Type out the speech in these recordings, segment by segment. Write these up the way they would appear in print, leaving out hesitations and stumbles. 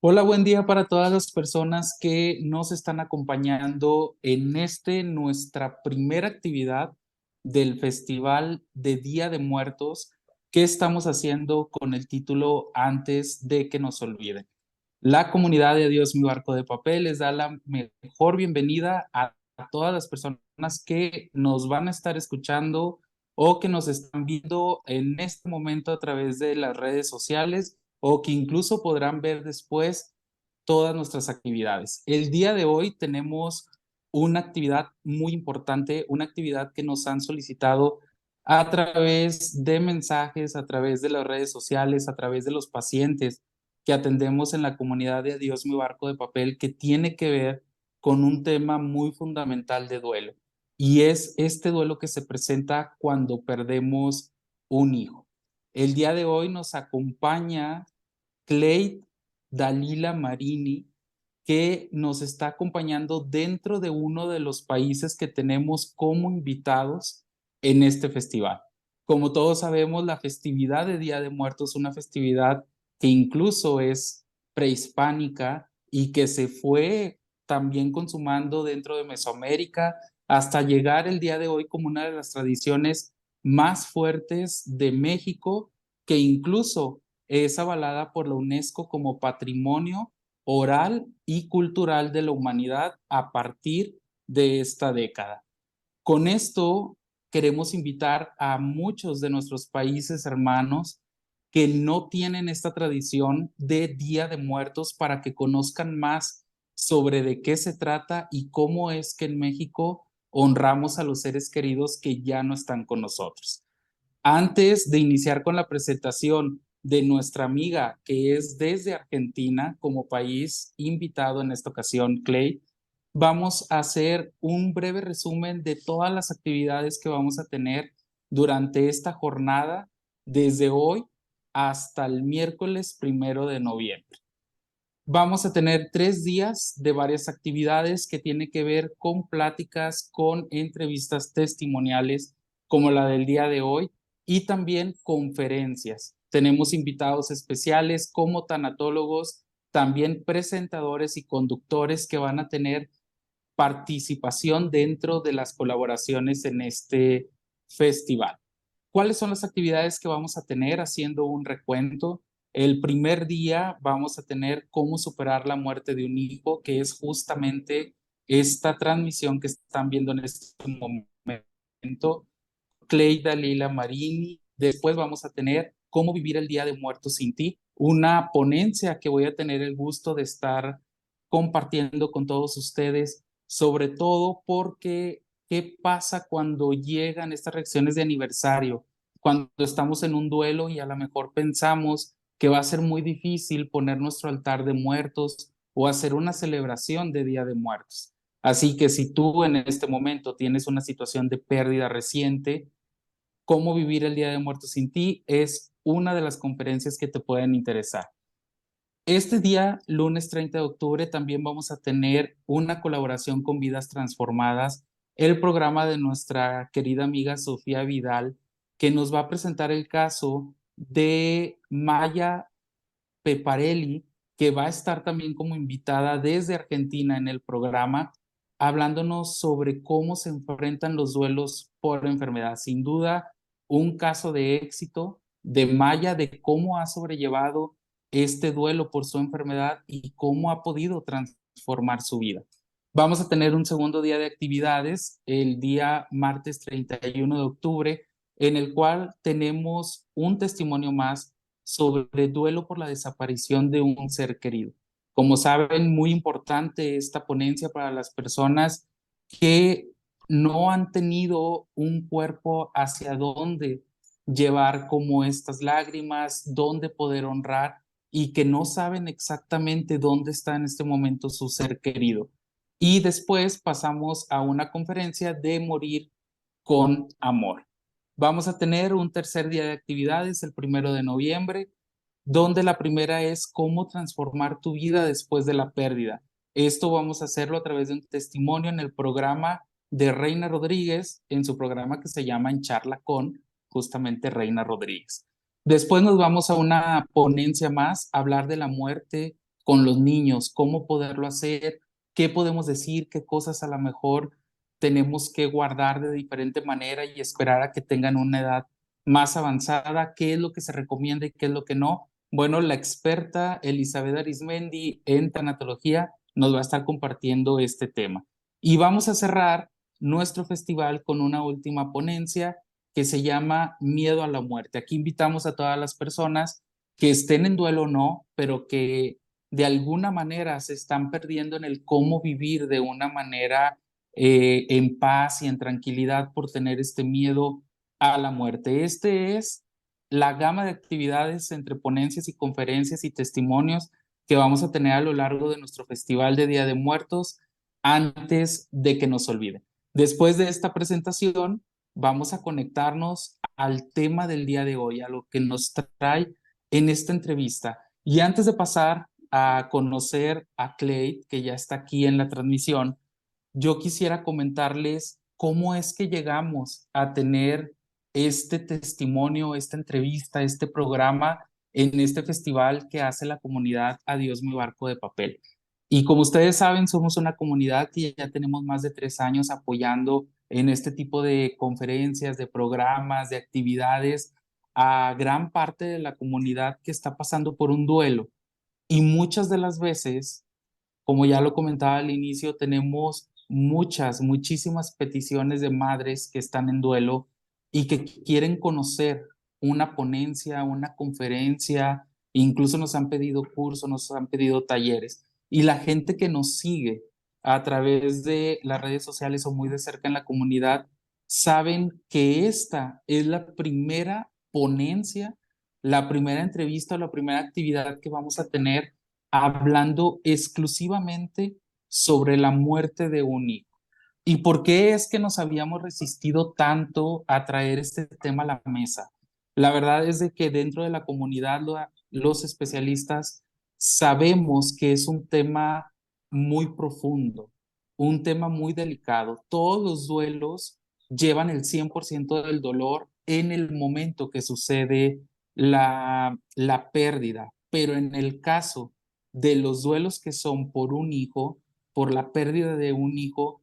Hola, buen día para todas las personas que nos están acompañando en nuestra primera actividad del Festival de Día de Muertos que estamos haciendo con el título Antes de que nos olviden. La comunidad de Adiós mi barco de papel les da la mejor bienvenida a todas las personas que nos van a estar escuchando o que nos están viendo en este momento a través de las redes sociales o que incluso podrán ver después todas nuestras actividades. El día de hoy tenemos una actividad muy importante, una actividad que nos han solicitado a través de mensajes, a través de las redes sociales, a través de los pacientes que atendemos en la comunidad de Adiós mi barco de papel, que tiene que ver con un tema muy fundamental de duelo. Y es este duelo que se presenta cuando perdemos un hijo. El día de hoy nos acompaña Clay Dalila Marini, que nos está acompañando dentro de uno de los países que tenemos como invitados en este festival. Como todos sabemos, la festividad de Día de Muertos es una festividad que incluso es prehispánica y que se fue también consumando dentro de Mesoamérica hasta llegar el día de hoy como una de las tradiciones más fuertes de México, que incluso es avalada por la UNESCO como Patrimonio Oral y Cultural de la Humanidad a partir de esta década. Con esto queremos invitar a muchos de nuestros países hermanos que no tienen esta tradición de Día de Muertos para que conozcan más sobre de qué se trata y cómo es que en México honramos a los seres queridos que ya no están con nosotros. Antes de iniciar con la presentación de nuestra amiga que es desde Argentina como país invitado en esta ocasión, Clay, vamos a hacer un breve resumen de todas las actividades que vamos a tener durante esta jornada desde hoy hasta el miércoles 1 de noviembre. Vamos a tener 3 días de varias actividades que tienen que ver con pláticas, con entrevistas testimoniales como la del día de hoy y también conferencias. Tenemos invitados especiales como tanatólogos, también presentadores y conductores que van a tener participación dentro de las colaboraciones en este festival. ¿Cuáles son las actividades que vamos a tener? Haciendo un recuento. El primer día vamos a tener cómo superar la muerte de un hijo, que es justamente esta transmisión que están viendo en este momento. Clay Dalila Marini. Después vamos a tener cómo vivir el Día de Muertos sin ti, una ponencia que voy a tener el gusto de estar compartiendo con todos ustedes, sobre todo porque qué pasa cuando llegan estas reacciones de aniversario, cuando estamos en un duelo y a lo mejor pensamos que va a ser muy difícil poner nuestro altar de muertos o hacer una celebración de Día de Muertos. Así que si tú en este momento tienes una situación de pérdida reciente, cómo vivir el Día de Muertos sin ti es una de las conferencias que te pueden interesar. Este día, lunes 30 de octubre, también vamos a tener una colaboración con Vidas Transformadas, el programa de nuestra querida amiga Sofía Vidal, que nos va a presentar el caso de Maya Peparelli, que va a estar también como invitada desde Argentina en el programa, hablándonos sobre cómo se enfrentan los duelos por enfermedad. Sin duda, un caso de éxito de Maya, de cómo ha sobrellevado este duelo por su enfermedad y cómo ha podido transformar su vida. Vamos a tener un segundo día de actividades, el día martes 31 de octubre, en el cual tenemos un testimonio más sobre duelo por la desaparición de un ser querido. Como saben, muy importante esta ponencia para las personas que no han tenido un cuerpo hacia dónde llevar como estas lágrimas, dónde poder honrar y que no saben exactamente dónde está en este momento su ser querido. Y después pasamos a una conferencia de morir con amor. Vamos a tener un tercer día de actividades, el 1 de noviembre, donde la primera es cómo transformar tu vida después de la pérdida. Esto vamos a hacerlo a través de un testimonio en el programa de Reina Rodríguez, en su programa que se llama En Charla con, justamente Reina Rodríguez. Después nos vamos a una ponencia más, a hablar de la muerte con los niños, cómo poderlo hacer, qué podemos decir, qué cosas a lo mejor tenemos que guardar de diferente manera y esperar a que tengan una edad más avanzada, qué es lo que se recomienda y qué es lo que no. Bueno, la experta Elizabeth Arizmendi en tanatología nos va a estar compartiendo este tema. Y vamos a cerrar nuestro festival con una última ponencia que se llama Miedo a la muerte. Aquí invitamos a todas las personas que estén en duelo o no, pero que de alguna manera se están perdiendo en el cómo vivir de una manera en paz y en tranquilidad por tener este miedo a la muerte. Este es la gama de actividades entre ponencias y conferencias y testimonios que vamos a tener a lo largo de nuestro Festival de Día de Muertos antes de que nos olviden. Después de esta presentación, vamos a conectarnos al tema del día de hoy, a lo que nos trae en esta entrevista. Y antes de pasar a conocer a Clay, que ya está aquí en la transmisión, yo quisiera comentarles cómo es que llegamos a tener este testimonio, esta entrevista, este programa en este festival que hace la comunidad Adiós mi barco de papel. Y como ustedes saben, somos una comunidad que ya tenemos más de 3 años apoyando en este tipo de conferencias, de programas, de actividades a gran parte de la comunidad que está pasando por un duelo. Y muchas de las veces, como ya lo comentaba al inicio, tenemos muchísimas peticiones de madres que están en duelo y que quieren conocer una ponencia, una conferencia, incluso nos han pedido cursos, nos han pedido talleres. Y la gente que nos sigue a través de las redes sociales o muy de cerca en la comunidad, saben que esta es la primera ponencia, la primera entrevista o la primera actividad que vamos a tener hablando exclusivamente sobre la muerte de un hijo. ¿Y por qué es que nos habíamos resistido tanto a traer este tema a la mesa? La verdad es de que dentro de la comunidad los especialistas sabemos que es un tema muy profundo, un tema muy delicado. Todos los duelos llevan el 100% del dolor en el momento que sucede la pérdida, pero en el caso de los duelos que son por un hijo, por la pérdida de un hijo,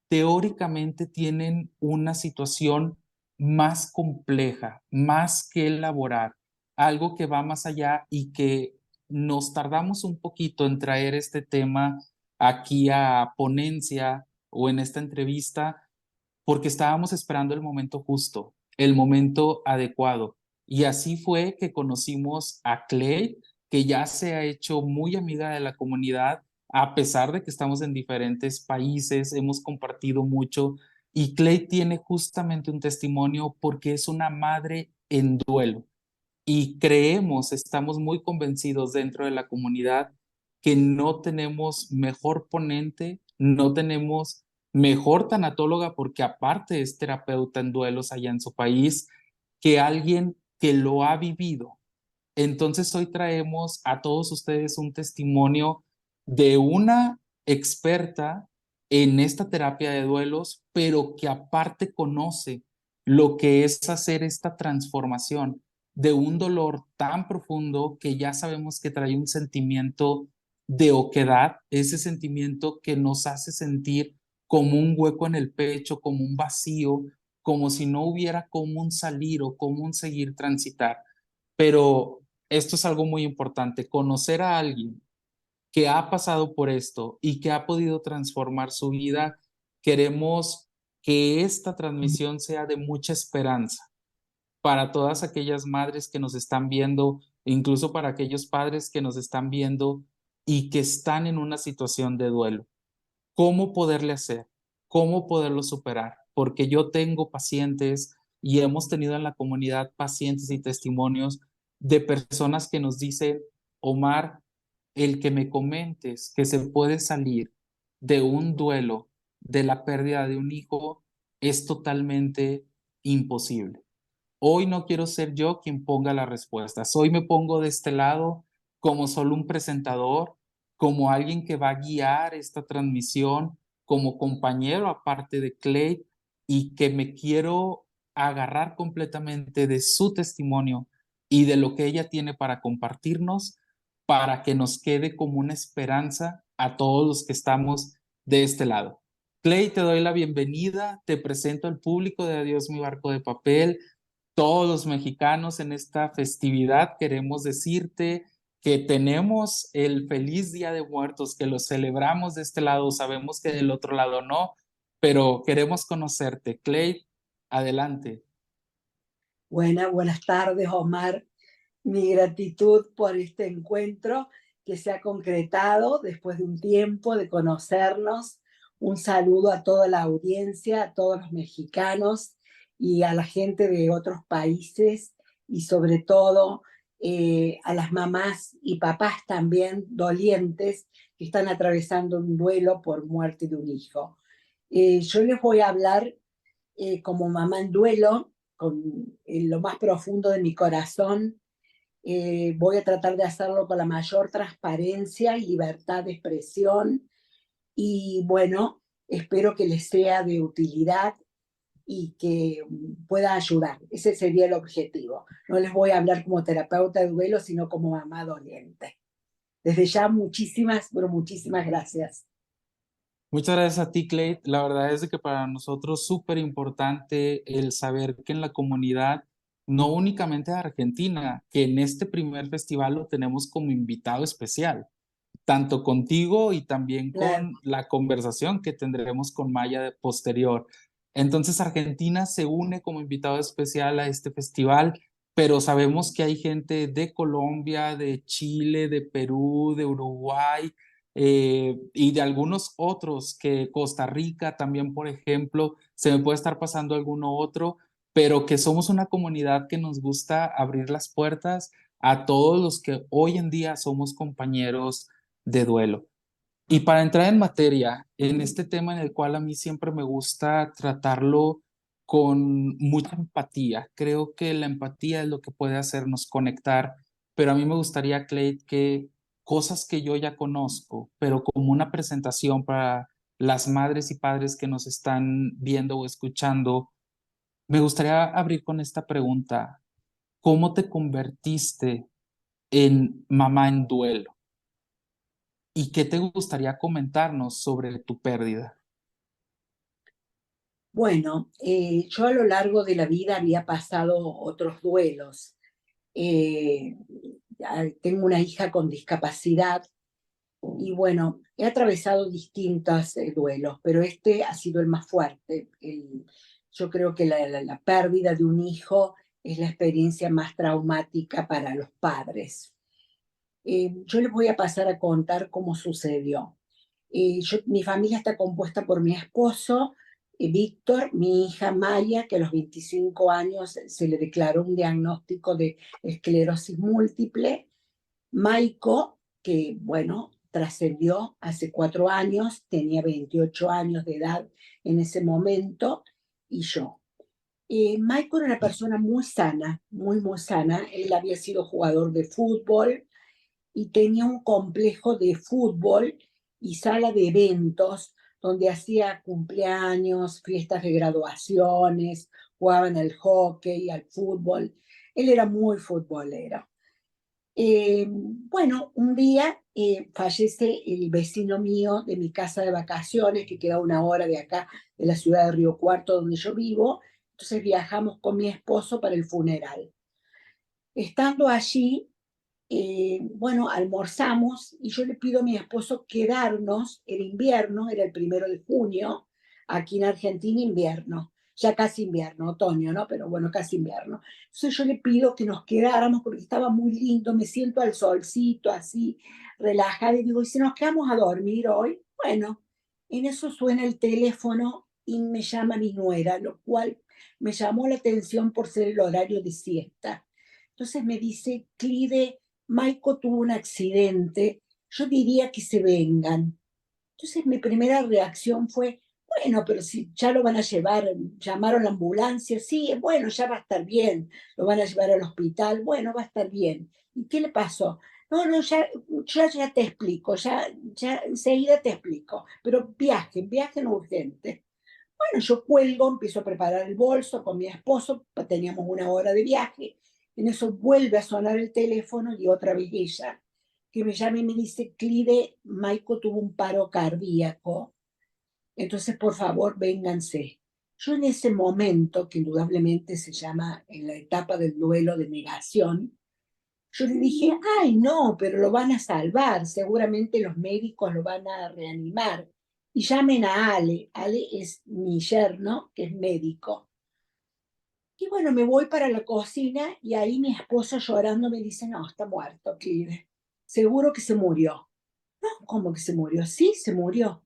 teóricamente tienen una situación más compleja, más que elaborar, algo que va más allá y que nos tardamos un poquito en traer este tema aquí a ponencia o en esta entrevista porque estábamos esperando el momento justo, el momento adecuado. Y así fue que conocimos a Clay, que ya se ha hecho muy amiga de la comunidad, a pesar de que estamos en diferentes países, hemos compartido mucho. Y Clay tiene justamente un testimonio porque es una madre en duelo y creemos, estamos muy convencidos dentro de la comunidad que no tenemos mejor ponente, no tenemos mejor tanatóloga, porque aparte es terapeuta en duelos allá en su país, que alguien que lo ha vivido. Entonces hoy traemos a todos ustedes un testimonio de una experta en esta terapia de duelos, pero que aparte conoce lo que es hacer esta transformación de un dolor tan profundo que ya sabemos que trae un sentimiento de oquedad, ese sentimiento que nos hace sentir como un hueco en el pecho, como un vacío, como si no hubiera cómo un salir o cómo un seguir transitar. Pero esto es algo muy importante, conocer a alguien que ha pasado por esto y que ha podido transformar su vida. Queremos que esta transmisión sea de mucha esperanza para todas aquellas madres que nos están viendo, incluso para aquellos padres que nos están viendo y que están en una situación de duelo. ¿Cómo poderle hacer? ¿Cómo poderlo superar? Porque yo tengo pacientes y hemos tenido en la comunidad pacientes y testimonios de personas que nos dicen, Omar, el que me comentes que se puede salir de un duelo, de la pérdida de un hijo, es totalmente imposible. Hoy no quiero ser yo quien ponga las respuestas. Hoy me pongo de este lado como solo un presentador, como alguien que va a guiar esta transmisión, como compañero aparte de Clay y que me quiero agarrar completamente de su testimonio y de lo que ella tiene para compartirnos para que nos quede como una esperanza a todos los que estamos de este lado. Clay, te doy la bienvenida, te presento al público de Adiós mi barco de papel. Todos los mexicanos en esta festividad queremos decirte que tenemos el feliz Día de Muertos, que lo celebramos de este lado, sabemos que del otro lado no, pero queremos conocerte. Clay, adelante. Buenas tardes, Omar. Mi gratitud por este encuentro que se ha concretado después de un tiempo de conocernos. Un saludo a toda la audiencia, a todos los mexicanos y a la gente de otros países y sobre todo a las mamás y papás también dolientes que están atravesando un duelo por muerte de un hijo. Yo les voy a hablar como mamá en duelo, en lo más profundo de mi corazón. Voy a tratar de hacerlo con la mayor transparencia y libertad de expresión. Y bueno, espero que les sea de utilidad y que pueda ayudar. Ese sería el objetivo. No les voy a hablar como terapeuta de duelo, sino como mamá doliente. Desde ya, muchísimas gracias. Muchas gracias a ti, Clay. La verdad es de que para nosotros es súper importante el saber que en la comunidad, no únicamente de Argentina, que en este primer festival lo tenemos como invitado especial, tanto contigo y también Claro. con la conversación que tendremos con Maya de posterior. Entonces, Argentina se une como invitado especial a este festival, pero sabemos que hay gente de Colombia, de Chile, de Perú, de Uruguay y de algunos otros, que Costa Rica también, por ejemplo, se me puede estar pasando alguno otro, pero que somos una comunidad que nos gusta abrir las puertas a todos los que hoy en día somos compañeros de duelo. Y para entrar en materia, en este tema en el cual a mí siempre me gusta tratarlo con mucha empatía, creo que la empatía es lo que puede hacernos conectar, pero a mí me gustaría, Clay, que cosas que yo ya conozco, pero como una presentación para las madres y padres que nos están viendo o escuchando, me gustaría abrir con esta pregunta: ¿cómo te convertiste en mamá en duelo? ¿Y qué te gustaría comentarnos sobre tu pérdida? Bueno, yo a lo largo de la vida había pasado otros duelos. Eh, Tengo una hija con discapacidad y bueno, he atravesado distintos duelos, pero este ha sido el más fuerte. Yo creo que la pérdida de un hijo es la experiencia más traumática para los padres. Yo les voy a pasar a contar cómo sucedió. Mi familia está compuesta por mi esposo, Víctor, mi hija Maya, que a los 25 años se le declaró un diagnóstico de esclerosis múltiple, Maiko, que bueno, trascendió hace 4 años, tenía 28 años de edad en ese momento, y yo. Maiko era una persona muy sana, muy sana. Él había sido jugador de fútbol, y tenía un complejo de fútbol y sala de eventos donde hacía cumpleaños, fiestas de graduaciones, jugaban al hockey, al fútbol. Él era muy futbolero. Bueno, un día fallece el vecino mío de mi casa de vacaciones, que queda 1 hora de acá, de la ciudad de Río Cuarto, donde yo vivo. Entonces viajamos con mi esposo para el funeral. Estando allí, bueno, almorzamos y yo le pido a mi esposo quedarnos. El invierno, era el 1 de junio, aquí en Argentina invierno, ya casi invierno, otoño, ¿no? Pero bueno, casi invierno. Entonces yo le pido que nos quedáramos porque estaba muy lindo, me siento al solcito así, relajada, y digo, ¿y si nos quedamos a dormir hoy? Bueno, en eso suena el teléfono y me llama mi nuera, lo cual me llamó la atención por ser el horario de siesta. Entonces me dice: Clide, Maiko tuvo un accidente, yo diría que se vengan. Entonces mi primera reacción fue: bueno, pero si ya lo van a llevar, llamaron la ambulancia, sí, bueno, ya va a estar bien, lo van a llevar al hospital, bueno, va a estar bien. ¿Y qué le pasó? No, no, ya te explico, ya enseguida te explico, pero viajen urgente. Bueno, yo cuelgo, empiezo a preparar el bolso con mi esposo, teníamos 1 hora de viaje. En eso vuelve a sonar el teléfono y otra vez ella. que me llama y me dice, Clide, Maiko tuvo un paro cardíaco, entonces por favor vénganse. Yo en ese momento, que indudablemente se llama en la etapa del duelo de negación, yo le dije, ay no, pero lo van a salvar, seguramente los médicos lo van a reanimar. Y llamen a Ale, Ale es mi yerno, que es médico. Y bueno, me voy para la cocina y ahí mi esposo llorando me dice, no, está muerto, Clive. Seguro que se murió. No, ¿cómo que se murió? Sí, se murió.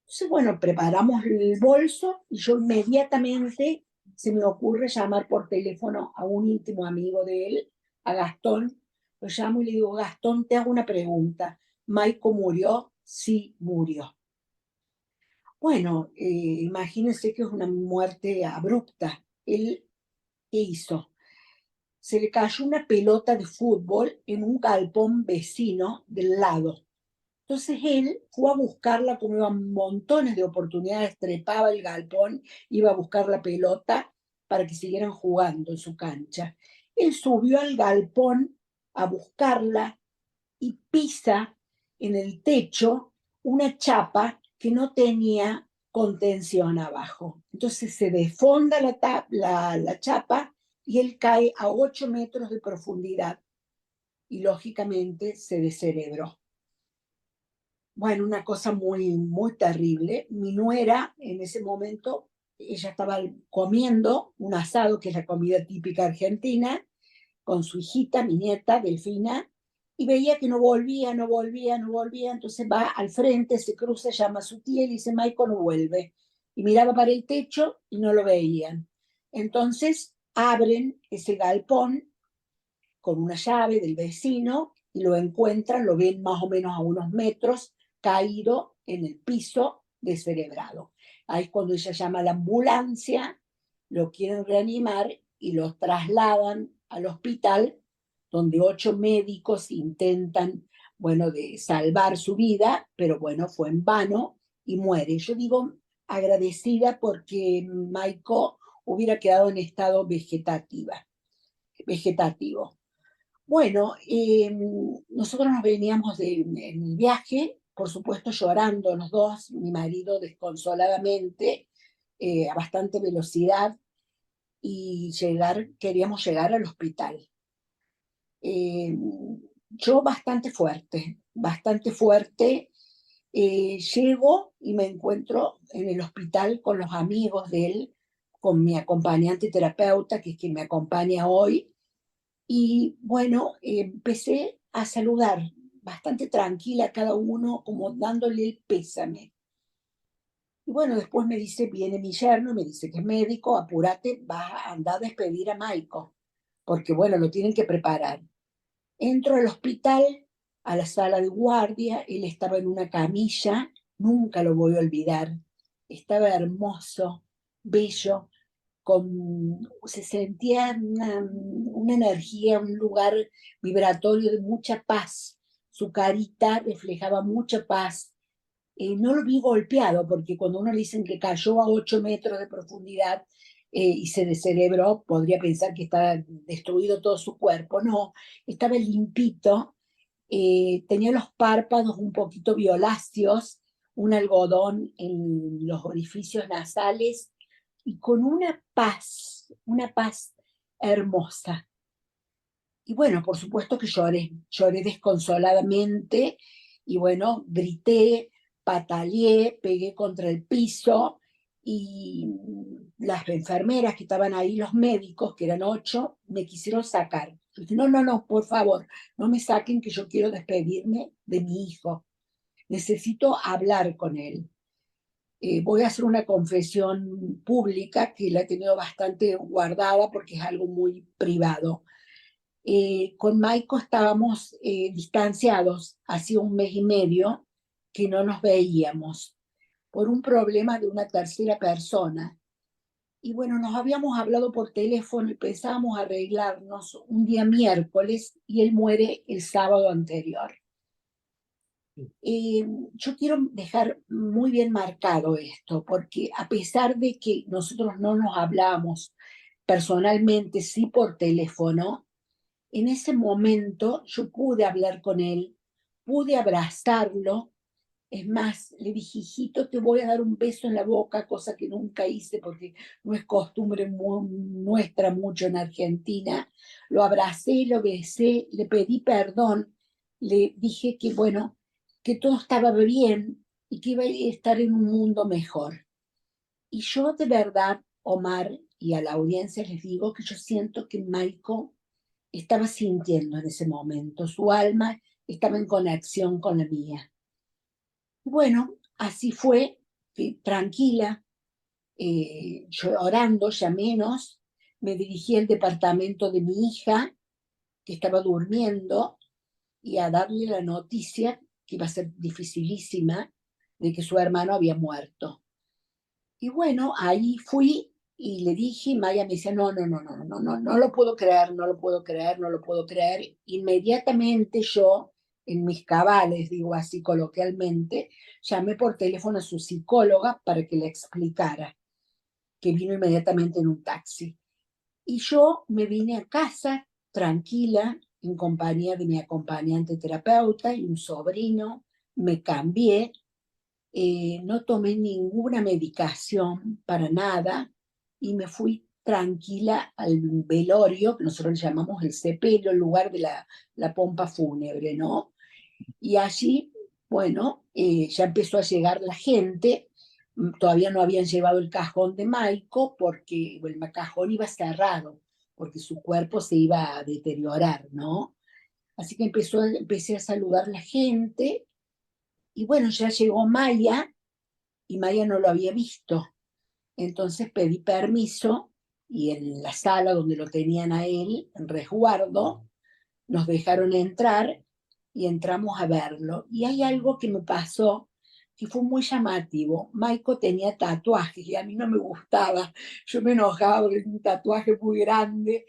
Entonces, bueno, preparamos el bolso y yo inmediatamente se me ocurre llamar por teléfono a un íntimo amigo de él, a Gastón. Lo llamo y le digo, Gastón, te hago una pregunta. ¿Maico murió? Sí, murió. Bueno, imagínense que es una muerte abrupta. Él, ¿qué hizo? Se le cayó una pelota de fútbol en un galpón vecino del lado. Entonces él fue a buscarla, como iba montones de oportunidades, trepaba el galpón, iba a buscar la pelota para que siguieran jugando en su cancha. Él subió al galpón a buscarla y pisa en el techo una chapa que no tenía contención abajo. Entonces se desfonda la chapa y él cae a 8 metros de profundidad y lógicamente se descerebró. Bueno, una cosa muy, muy terrible. Mi nuera en ese momento, ella estaba comiendo un asado, que es la comida típica argentina, con su hijita, mi nieta, Delfina, y veía que no volvía, no volvía, no volvía. Entonces va al frente, se cruza, llama a su tía y dice, Maiko no vuelve. Y miraba para el techo y no lo veían. Entonces abren ese galpón con una llave del vecino y lo encuentran, lo ven más o menos a unos metros, caído en el piso, descerebrado. Ahí es cuando ella llama a la ambulancia, lo quieren reanimar y lo trasladan al hospital, donde 8 médicos intentan, bueno, de salvar su vida, pero bueno, fue en vano y muere. Yo digo agradecida porque Maiko hubiera quedado en estado vegetativo. Bueno, nosotros nos veníamos en el viaje, por supuesto llorando los dos, mi marido desconsoladamente, a bastante velocidad, y queríamos llegar al hospital. Eh, yo bastante fuerte, llego y me encuentro en el hospital con los amigos de él, con mi acompañante terapeuta, que es quien me acompaña hoy, y bueno, empecé a saludar bastante tranquila a cada uno, como dándole el pésame. Y bueno, después me dice, viene mi yerno, me dice que es médico, apúrate, va a andar a despedir a Maiko, porque bueno, lo tienen que preparar. Entro al hospital, a la sala de guardia, él estaba en una camilla, nunca lo voy a olvidar, estaba hermoso, bello, se sentía una energía, un lugar vibratorio de mucha paz. Su carita reflejaba mucha paz. No lo vi golpeado, porque cuando uno le dicen que cayó a 8 metros de profundidad y se descerebró, podría pensar que estaba destruido todo su cuerpo. No, estaba limpito, tenía los párpados un poquito violáceos, un algodón en los orificios nasales y con una paz hermosa. Y bueno, por supuesto que lloré desconsoladamente y bueno, grité, pataleé, pegué contra el piso y las enfermeras que estaban ahí, los médicos, que eran 8, me quisieron sacar. Yo dije, no, no, no, por favor, no me saquen que yo quiero despedirme de mi hijo. Necesito hablar con él. Voy a hacer una confesión pública que la he tenido bastante guardada porque es algo muy privado. Con Maiko estábamos distanciados hace 1 mes y medio que no nos veíamos por un problema de una tercera persona. Y bueno, nos habíamos hablado por teléfono y pensábamos arreglarnos un día miércoles y él muere el sábado anterior. Eh, yo quiero dejar muy bien marcado esto, porque a pesar de que nosotros no nos hablamos personalmente, sí por teléfono, en ese momento yo pude hablar con él pude abrazarlo. Es más, le dije, hijito, te voy a dar un beso en la boca, cosa que nunca hice porque no es costumbre nuestra mucho en Argentina. Lo abracé, lo besé, le pedí perdón, le dije que, bueno, que todo estaba bien y que iba a estar en un mundo mejor. Y yo de verdad, Omar, y a la audiencia les digo que yo siento que Michael estaba sintiendo en ese momento, su alma estaba en conexión con la mía. Bueno, así fue, tranquila, llorando ya menos, me dirigí al departamento de mi hija, que estaba durmiendo, y a darle la noticia, que iba a ser dificilísima, de que su hermano había muerto. Y bueno, ahí fui y le dije, y Maya me decía, no, no, no, no, no, no, no lo puedo creer, no lo puedo creer, no lo puedo creer. Inmediatamente yo, en mis cabales, digo así coloquialmente, llamé por teléfono a su psicóloga para que le explicara, que vino inmediatamente en un taxi. Y yo me vine a casa tranquila, en compañía de mi acompañante terapeuta y un sobrino, me cambié, no tomé ninguna medicación para nada y me fui tranquila al velorio, que nosotros le llamamos el sepelio, el lugar de la pompa fúnebre, ¿no? Y allí, bueno, ya empezó a llegar la gente, todavía no habían llevado el cajón de Maico porque bueno, el cajón iba cerrado, porque su cuerpo se iba a deteriorar, ¿no? Así que empecé a saludar a la gente y bueno, ya llegó Maya y Maya no lo había visto. Entonces pedí permiso y en la sala donde lo tenían a él, en resguardo, nos dejaron entrar y entramos a verlo. Y hay algo que me pasó que fue muy llamativo. Maiko tenía tatuajes y a mí no me gustaba. Yo me enojaba porque un tatuaje muy grande.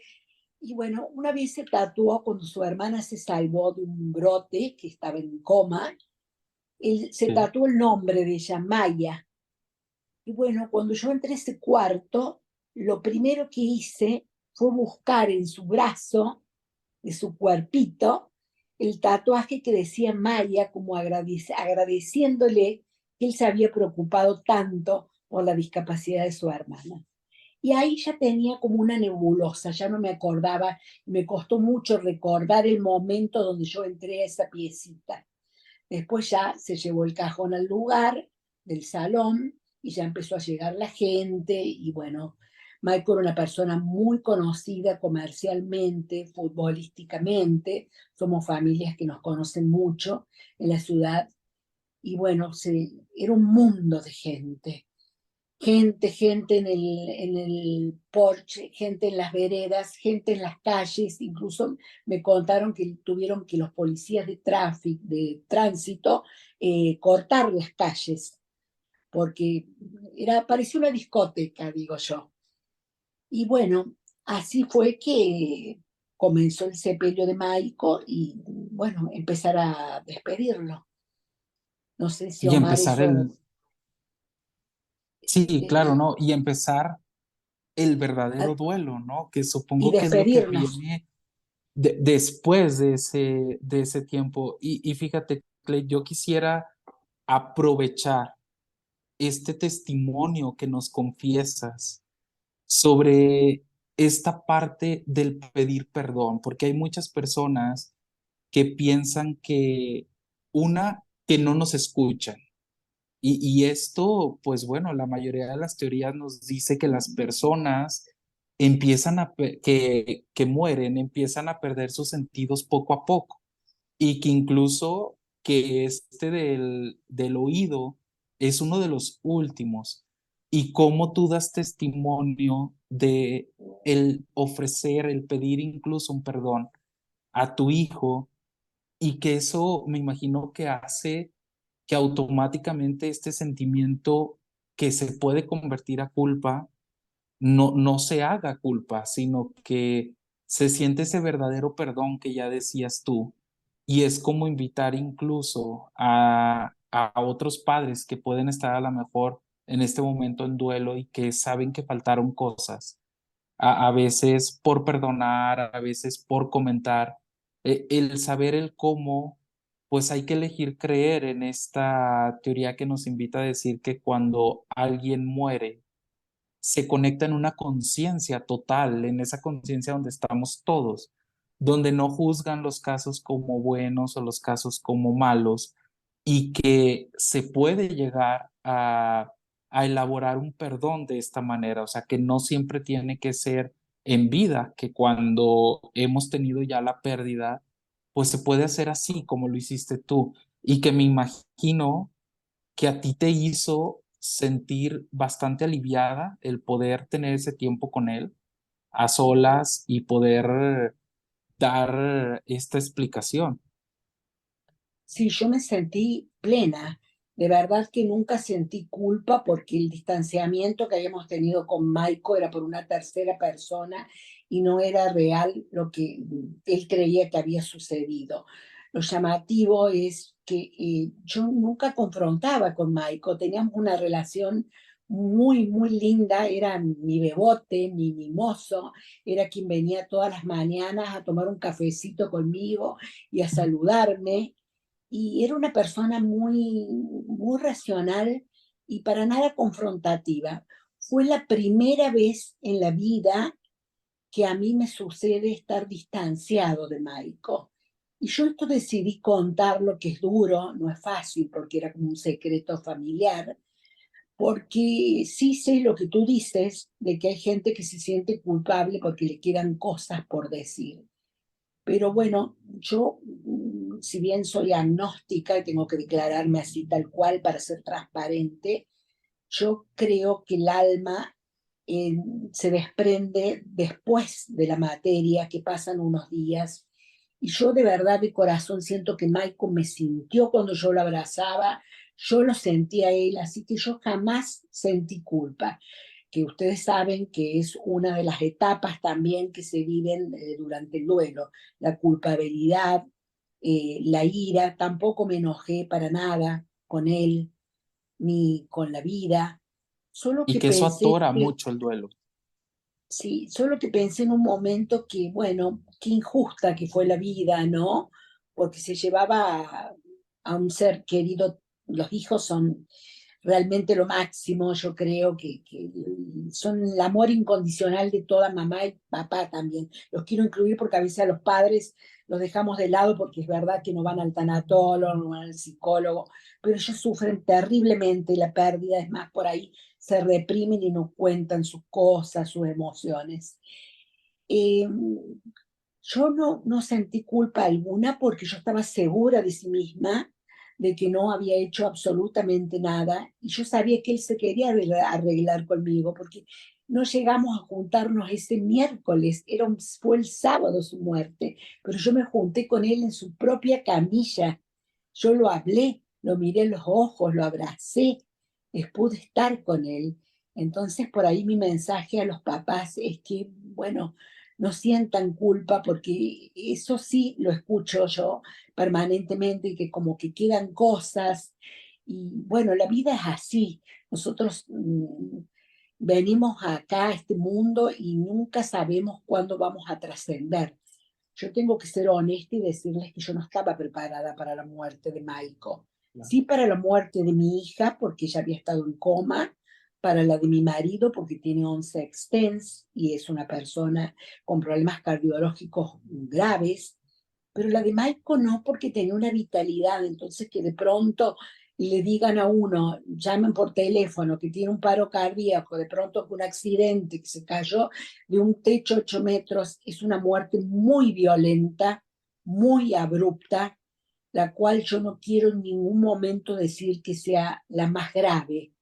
Y bueno, una vez se tatuó cuando su hermana se salvó de un brote que estaba en coma. Él se Sí. tatuó el nombre de ella, Maya. Y bueno, cuando yo entré a ese cuarto, lo primero que hice fue buscar en su brazo, de su cuerpito, el tatuaje que decía Maya, como agradeciéndole que él se había preocupado tanto por la discapacidad de su hermana. Y ahí ya tenía como una nebulosa, ya no me acordaba, me costó mucho recordar el momento donde yo entré a esa piecita. Después ya se llevó el cajón al lugar del salón y ya empezó a llegar la gente y bueno, Michael era una persona muy conocida comercialmente, futbolísticamente, somos familias que nos conocen mucho en la ciudad y bueno, era un mundo de gente. Gente en el porche, gente en las veredas, gente en las calles, incluso me contaron que tuvieron que los policías de tránsito, cortar las calles, porque parecía una discoteca, digo yo. Y bueno, así fue que comenzó el sepelio de Maico y bueno, empezar a despedirlo. No sé si Y Omar empezar eso... el, sí, claro, ¿no? Y empezar el verdadero duelo, ¿no? Que y supongo que es lo que despedirnos. viene después de ese tiempo. Y fíjate, Clay, yo quisiera aprovechar este testimonio que nos confiesas sobre esta parte del pedir perdón, porque hay muchas personas que piensan que que no nos escuchan. Y esto, pues bueno, la mayoría de las teorías nos dice que las personas que mueren, empiezan a perder sus sentidos poco a poco y que incluso que del oído es uno de los últimos. Y cómo tú das testimonio de el ofrecer, el pedir incluso un perdón a tu hijo y que eso me imagino que hace que automáticamente este sentimiento que se puede convertir a culpa no se haga culpa, sino que se siente ese verdadero perdón que ya decías tú. Y es como invitar incluso a otros padres que pueden estar a lo mejor en este momento en duelo y que saben que faltaron cosas, a veces por perdonar, a veces por comentar, el saber el cómo. pues hay que elegir creer en esta teoría que nos invita a decir que cuando alguien muere, se conecta en una conciencia total, en esa conciencia donde estamos todos, donde no juzgan los casos como buenos o los casos como malos, y que se puede llegar a elaborar un perdón de esta manera, o sea, que no siempre tiene que ser en vida, que cuando hemos tenido ya la pérdida, pues se puede hacer así como lo hiciste tú, y que me imagino que a ti te hizo sentir bastante aliviada el poder tener ese tiempo con él a solas y poder dar esta explicación. Sí, yo me sentí plena. De verdad que nunca sentí culpa porque el distanciamiento que habíamos tenido con Maiko era por una tercera persona y no era real lo que él creía que había sucedido. Lo llamativo es que yo nunca confrontaba con Maiko, teníamos una relación muy, muy linda, era mi bebote, mi mimoso, era quien venía todas las mañanas a tomar un cafecito conmigo y a saludarme, y era una persona muy, muy racional y para nada confrontativa. Fue la primera vez en la vida que a mí me sucede estar distanciado de Maiko. Y yo esto decidí contarlo, que es duro, no es fácil porque era como un secreto familiar, porque sí sé lo que tú dices, de que hay gente que se siente culpable porque le quedan cosas por decir. Pero bueno, yo, si bien soy agnóstica y tengo que declararme así tal cual para ser transparente, yo creo que el alma eh, se desprende después de la materia, que pasan unos días. Y yo de verdad, de corazón, siento que Michael me sintió cuando yo lo abrazaba, yo lo sentía a él, así que yo jamás sentí culpa, que ustedes saben que es una de las etapas también que se viven durante el duelo, la culpabilidad, la ira. Tampoco me enojé para nada con él ni con la vida, solo Y que que eso pensé atora que, mucho el duelo. sí, solo que pensé en un momento que, bueno, qué injusta que fue la vida, ¿no? Porque se llevaba a un ser querido, los hijos son realmente lo máximo, yo creo que son el amor incondicional de toda mamá y papá también. Los quiero incluir porque a veces a los padres los dejamos de lado porque es verdad que no van al tanatólogo, no van al psicólogo, pero ellos sufren terriblemente la pérdida, es más, por ahí se reprimen y no cuentan sus cosas, sus emociones. Eh, yo no sentí culpa alguna porque yo estaba segura de sí misma, de que no había hecho absolutamente nada, y yo sabía que él se quería arreglar conmigo, porque no llegamos a juntarnos ese miércoles, fue el sábado su muerte, pero yo me junté con él en su propia camilla, yo lo hablé, lo miré en los ojos, lo abracé, pude estar con él. Entonces, por ahí mi mensaje a los papás es que, bueno, no sientan culpa, porque eso sí lo escucho yo permanentemente, que como que quedan cosas. Y bueno, la vida es así. Nosotros venimos acá a este mundo y nunca sabemos cuándo vamos a trascender. Yo tengo que ser honesta y decirles que yo no estaba preparada para la muerte de Maiko. Claro. Sí, para la muerte de mi hija, porque ella había estado en coma, para la de mi marido, porque tiene 11 extens y es una persona con problemas cardiológicos graves, pero la de Maiko no, porque tenía una vitalidad. Entonces que de pronto le digan a uno, llamen por teléfono, que tiene un paro cardíaco, de pronto que un accidente, que se cayó de un techo 8 metros, es una muerte muy violenta, muy abrupta, la cual yo no quiero en ningún momento decir que sea la más grave,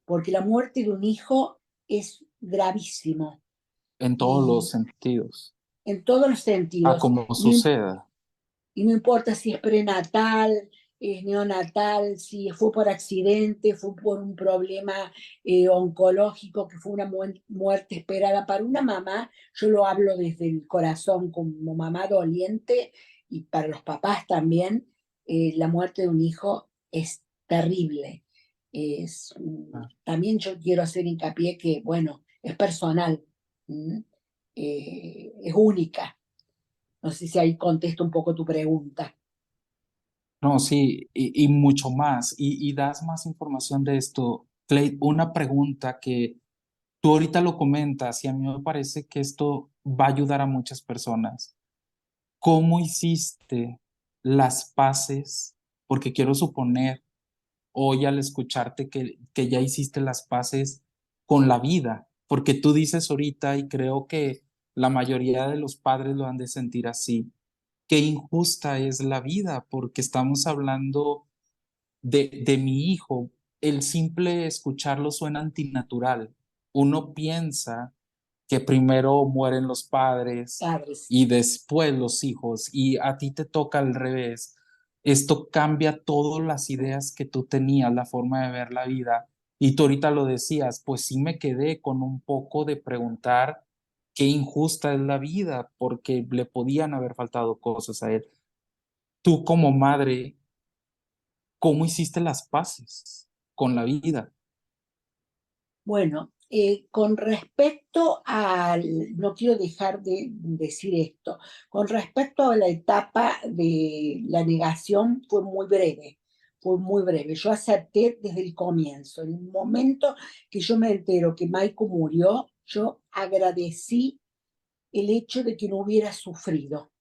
porque la muerte de un hijo es gravísimo En todos los y sentidos, en todos los a sentidos. como Y no, suceda. y no importa si es prenatal, es neonatal, si fue por accidente, fue por un problema oncológico, que fue una muerte esperada para una mamá. Yo lo hablo desde el corazón como mamá doliente, y para los papás también, la muerte de un hijo es terrible. También yo quiero hacer hincapié que, bueno, es personal, es única. No sé si ahí contesto un poco tu pregunta. No, sí, y mucho más, y das más información de esto. Clay, una pregunta que tú ahorita lo comentas y a mí me parece que esto va a ayudar a muchas personas. ¿Cómo hiciste las paces? Porque quiero suponer hoy al escucharte que ya hiciste las paces con la vida, porque tú dices ahorita y creo que la mayoría de los padres lo han de sentir así. Qué injusta es la vida, porque estamos hablando de mi hijo. El simple escucharlo suena antinatural. Uno piensa que primero mueren los padres Padres. y después los hijos, y a ti te toca al revés. Esto cambia todas las ideas que tú tenías, la forma de ver la vida. Y tú ahorita lo decías, pues sí me quedé con un poco de preguntar qué injusta es la vida, porque le podían haber faltado cosas a él. Tú como madre, ¿cómo hiciste las paces con la vida? Bueno, con respecto al, no quiero dejar de decir esto, con respecto a la etapa de la negación fue muy breve. Yo acepté desde el comienzo. En el momento que yo me entero que Maiko murió, yo agradecí el hecho de que no hubiera sufrido.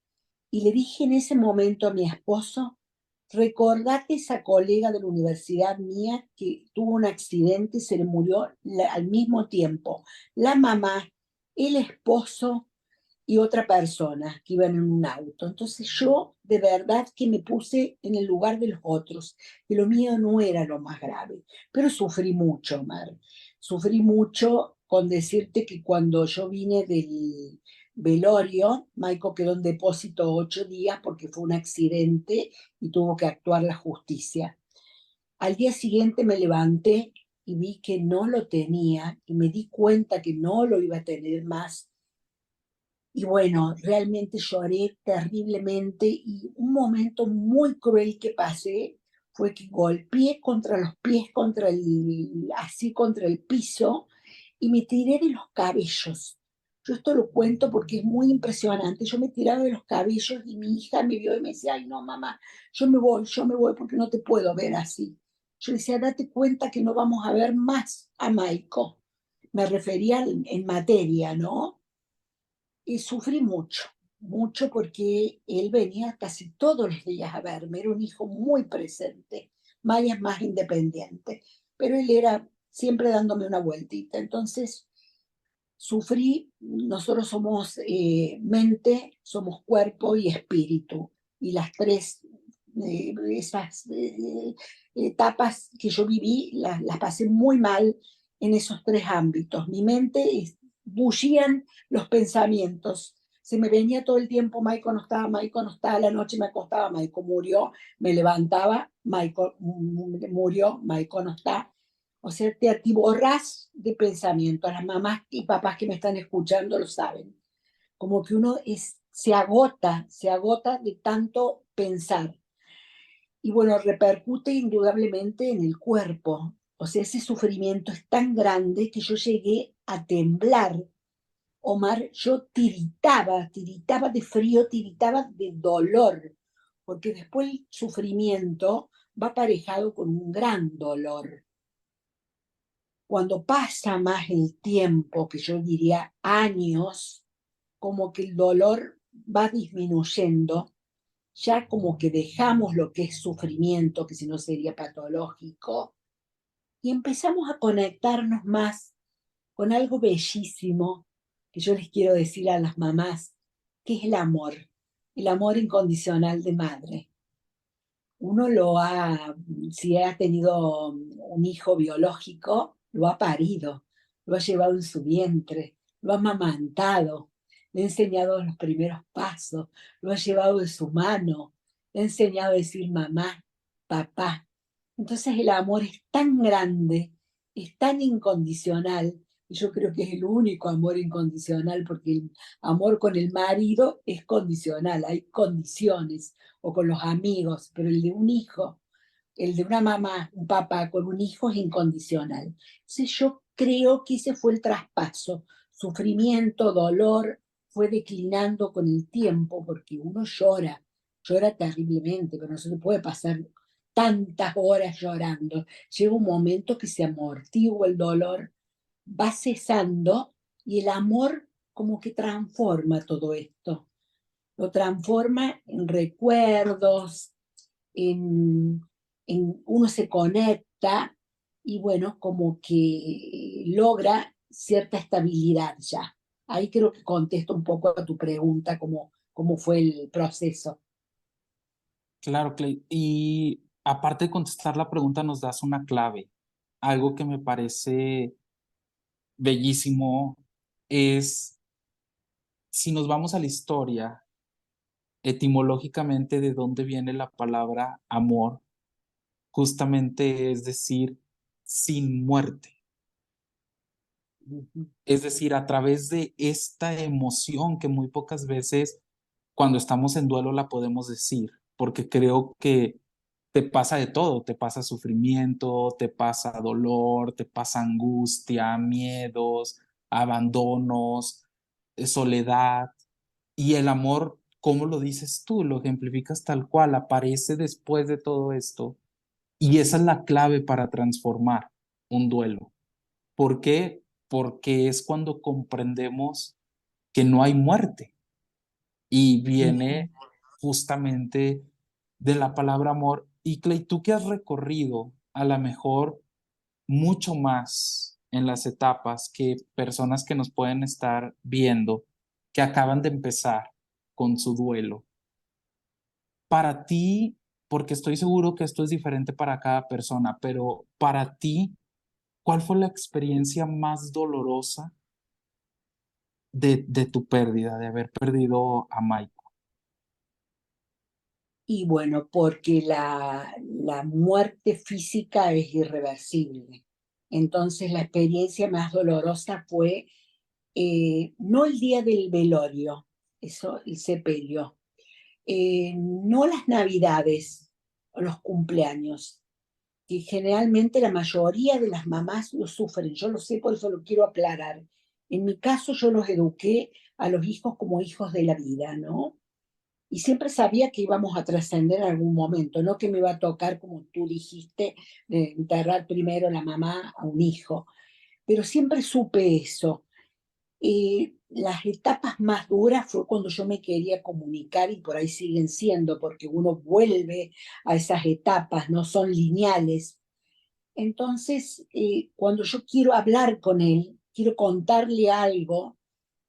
Y le dije en ese momento a mi esposo, recordate esa colega de la universidad mía que tuvo un accidente y se le murió al mismo tiempo la mamá, el esposo y otra persona que iban en un auto. Entonces yo de verdad que me puse en el lugar de los otros, que lo mío no era lo más grave, pero sufrí mucho, Mar. Sufrí mucho con decirte que cuando yo vine del velorio, Maico quedó en depósito 8 días porque fue un accidente y tuvo que actuar la justicia. Al día siguiente me levanté y vi que no lo tenía y me di cuenta que no lo iba a tener más y bueno, realmente lloré terriblemente y un momento muy cruel que pasé fue que golpeé contra los pies, así contra el piso y me tiré de los cabellos. Yo esto lo cuento porque es muy impresionante. Yo me tiraba de los cabellos y mi hija me vio y me decía, ay no, mamá, yo me voy porque no te puedo ver así. Yo decía, date cuenta que no vamos a ver más a Maiko. Me refería en materia, ¿no? Y sufrí mucho, mucho porque él venía casi todos los días a verme, era un hijo muy presente, Maya es más independiente, pero él era siempre dándome una vueltita. Entonces sufrí, nosotros somos mente, somos cuerpo y espíritu, y las tres, esas etapas que yo viví, las pasé muy mal en esos tres ámbitos. Mi mente bullían los pensamientos. Se me venía todo el tiempo, Maiko no estaba, Maiko no estaba, la noche me acostaba, Maiko murió, me levantaba, Maiko murió, Maiko no está. O sea, te atiborrás de pensamiento. Las mamás y papás que me están escuchando lo saben. Como que uno se agota de tanto pensar. Y bueno, repercute indudablemente en el cuerpo. O sea, ese sufrimiento es tan grande que yo llegué a temblar. Omar, yo tiritaba de frío, tiritaba de dolor, porque después el sufrimiento va aparejado con un gran dolor. Cuando pasa más el tiempo, que yo diría años, como que el dolor va disminuyendo, ya como que dejamos lo que es sufrimiento, que si no sería patológico, y empezamos a conectarnos más con algo bellísimo que yo les quiero decir a las mamás, que es el amor incondicional de madre. Uno si ha tenido un hijo biológico, lo ha parido, lo ha llevado en su vientre, lo ha amamantado, le ha enseñado los primeros pasos, lo ha llevado de su mano, le ha enseñado a decir mamá, papá. Entonces el amor es tan grande, es tan incondicional, y yo creo que es el único amor incondicional, porque el amor con el marido es condicional, hay condiciones o con los amigos, pero el de un hijo, el de una mamá, un papá con un hijo es incondicional. Entonces yo creo que ese fue el traspaso, sufrimiento, dolor, fue declinando con el tiempo porque uno llora, llora terriblemente, pero no se le puede pasar tantas horas llorando. Llega un momento que se amortigua el dolor, va cesando y el amor como que transforma todo esto. Lo transforma en recuerdos, en, uno se conecta y bueno, como que logra cierta estabilidad ya. Ahí creo que contesto un poco a tu pregunta, cómo fue el proceso. Claro, Clay. Y aparte de contestar la pregunta, nos das una clave. Algo que me parece bellísimo es, si nos vamos a la historia, etimológicamente, de dónde viene la palabra amor, justamente es decir, sin muerte. Ujú. Es decir, a través de esta emoción que muy pocas veces cuando estamos en duelo la podemos decir, porque creo que te pasa de todo, te pasa sufrimiento, te pasa dolor, te pasa angustia, miedos, abandonos, soledad, y el amor, ¿cómo lo dices tú? Lo ejemplificas tal cual, aparece después de todo esto, y esa es la clave para transformar un duelo. ¿Por qué? Porque es cuando comprendemos que no hay muerte y Ujú. viene justamente de la palabra amor. Y Clay, tú que has recorrido a lo mejor mucho más en las etapas que personas que nos pueden estar viendo, que acaban de empezar con su duelo, para ti, porque estoy seguro que esto es diferente para cada persona, pero para ti, ¿cuál fue la experiencia más dolorosa de tu pérdida, de haber perdido a Mike? Y bueno, porque la muerte física es irreversible. Entonces la experiencia más dolorosa fue no el día del velorio, eso, el sepelio, no las navidades o los cumpleaños, que generalmente la mayoría de las mamás lo sufren. Yo lo sé, por eso lo quiero aclarar. En mi caso yo los eduqué a los hijos como hijos de la vida, ¿no? Y siempre sabía que íbamos a trascender en algún momento, no que me iba a tocar, como tú dijiste, de enterrar primero la mamá a un hijo, pero siempre supe eso. Las etapas más duras fue cuando yo me quería comunicar y por ahí siguen siendo, porque uno vuelve a esas etapas, no son lineales. Entonces, cuando yo quiero hablar con él, quiero contarle algo,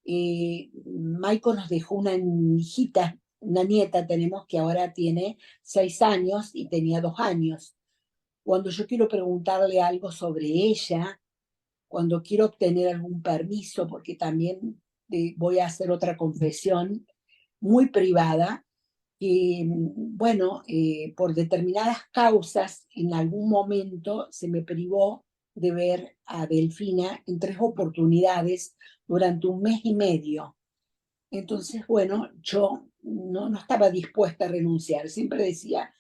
Maiko nos dejó una hijita, una nieta tenemos que ahora tiene 6 años y tenía 2 años. Cuando yo quiero preguntarle algo sobre ella, cuando quiero obtener algún permiso, porque también voy a hacer otra confesión muy privada, que, bueno, por determinadas causas, en algún momento se me privó de ver a Delfina en 3 oportunidades durante 1 mes y medio. Entonces, bueno, yo no estaba dispuesta a renunciar, siempre decía,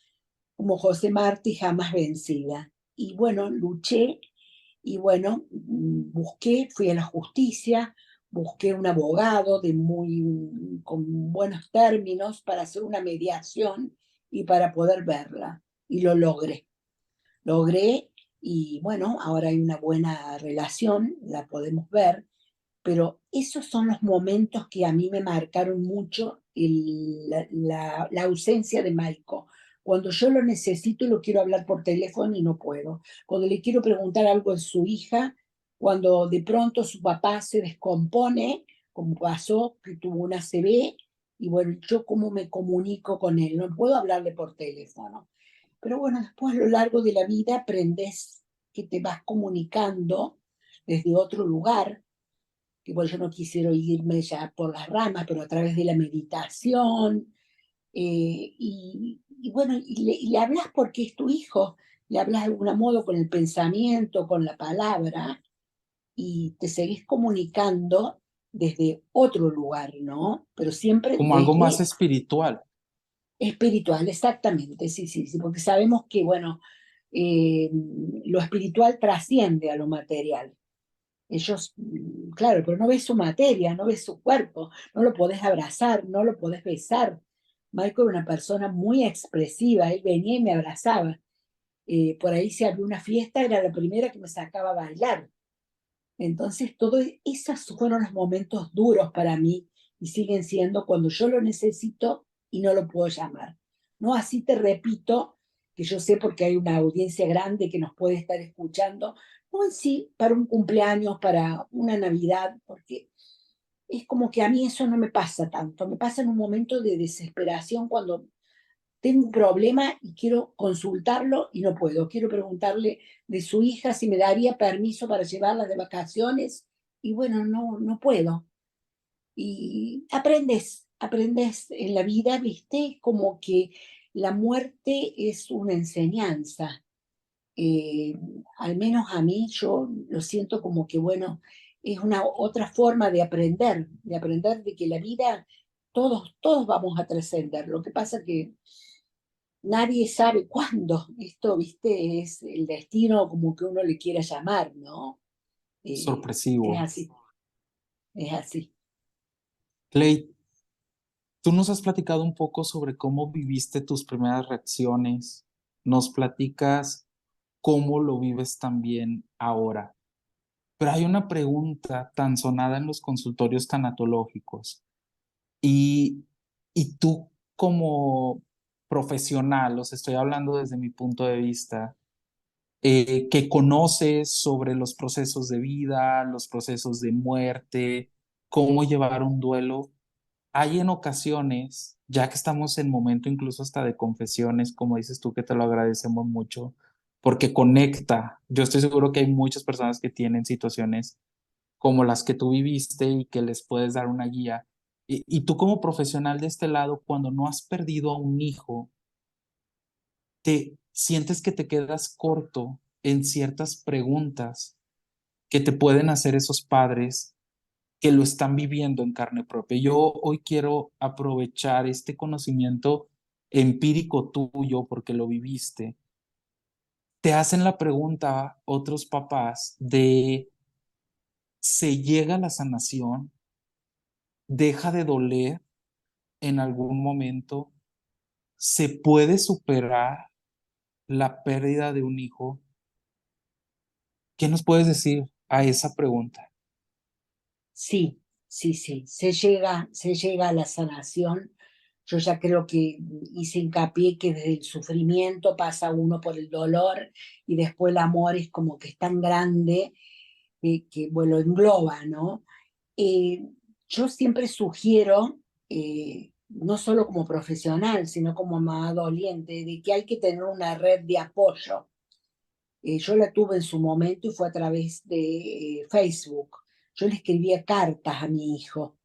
como José Martí, jamás vencida. Y bueno, luché y bueno, busqué, fui a la justicia, busqué un abogado con buenos términos para hacer una mediación y para poder verla. Y lo logré. Logré y bueno, ahora hay una buena relación, la podemos ver, pero esos son los momentos que a mí me marcaron mucho la ausencia de Maiko. Cuando yo lo necesito y lo quiero hablar por teléfono y no puedo. Cuando le quiero preguntar algo a su hija, cuando de pronto su papá se descompone, como pasó, que tuvo una ACV, y bueno, yo cómo me comunico con él, no puedo hablarle por teléfono. Pero bueno, después a lo largo de la vida aprendes que te vas comunicando desde otro lugar, que bueno, yo no quisiera irme ya por las ramas, pero a través de la meditación, y bueno, y le hablas porque es tu hijo, le hablas de algún modo con el pensamiento, con la palabra, y te seguís comunicando desde otro lugar, ¿no? Pero siempre Como algo más desde espiritual. espiritual, exactamente, sí, sí, sí, porque sabemos que, bueno, eh, lo espiritual trasciende a lo material. Ellos, claro, pero no ves su materia, no ves su cuerpo, no lo podés abrazar, no lo podés besar, Michael era una persona muy expresiva, él venía y me abrazaba. Por ahí se abrió una fiesta, era la primera que me sacaba a bailar. Entonces, todos esos fueron los momentos duros para mí y siguen siendo cuando yo lo necesito y no lo puedo llamar. No así te repito, que yo sé porque hay una audiencia grande que nos puede estar escuchando, no en sí para un cumpleaños, para una Navidad, porque es como que a mí eso no me pasa tanto, me pasa en un momento de desesperación cuando tengo un problema y quiero consultarlo y no puedo. Quiero preguntarle de su hija si me daría permiso para llevarla de vacaciones y bueno, no puedo. Y aprendes en la vida, viste, como que la muerte es una enseñanza. Eh, Al menos a mí yo lo siento como que, bueno, es una otra forma de aprender de que la vida, todos vamos a trascender. Lo que pasa que nadie sabe cuándo. Esto, viste, es el destino como que uno le quiera llamar, ¿no? Es Sorpresivo. así, es así. Clay, tú nos has platicado un poco sobre cómo viviste tus primeras reacciones, nos platicas cómo lo vives también ahora, pero hay una pregunta tan sonada en los consultorios tanatológicos y, y tú como profesional, os estoy hablando desde mi punto de vista, que conoces sobre los procesos de vida, los procesos de muerte, cómo llevar un duelo. Hay en ocasiones, ya que estamos en momento incluso hasta de confesiones, como dices tú, que te lo agradecemos mucho, porque conecta. Yo estoy seguro que hay muchas personas que tienen situaciones como las que tú viviste y que les puedes dar una guía. Y tú como profesional de este lado, cuando no has perdido a un hijo, te sientes que te quedas corto en ciertas preguntas que te pueden hacer esos padres que lo están viviendo en carne propia. Yo hoy quiero aprovechar este conocimiento empírico tuyo porque lo viviste. Te hacen la pregunta otros papás de, ¿se llega a la sanación? ¿Deja de doler en algún momento? ¿Se puede superar la pérdida de un hijo? ¿Qué nos puedes decir a esa pregunta? Sí, sí, se llega a la sanación. Yo ya creo que hice hincapié que desde el sufrimiento pasa uno por el dolor y después el amor es como que es tan grande que bueno, lo engloba, ¿no? Eh, yo siempre sugiero, no solo como profesional, sino como mamá doliente, de que hay que tener una red de apoyo. Yo la tuve en su momento y fue a través de Facebook. Yo le escribía cartas a mi hijo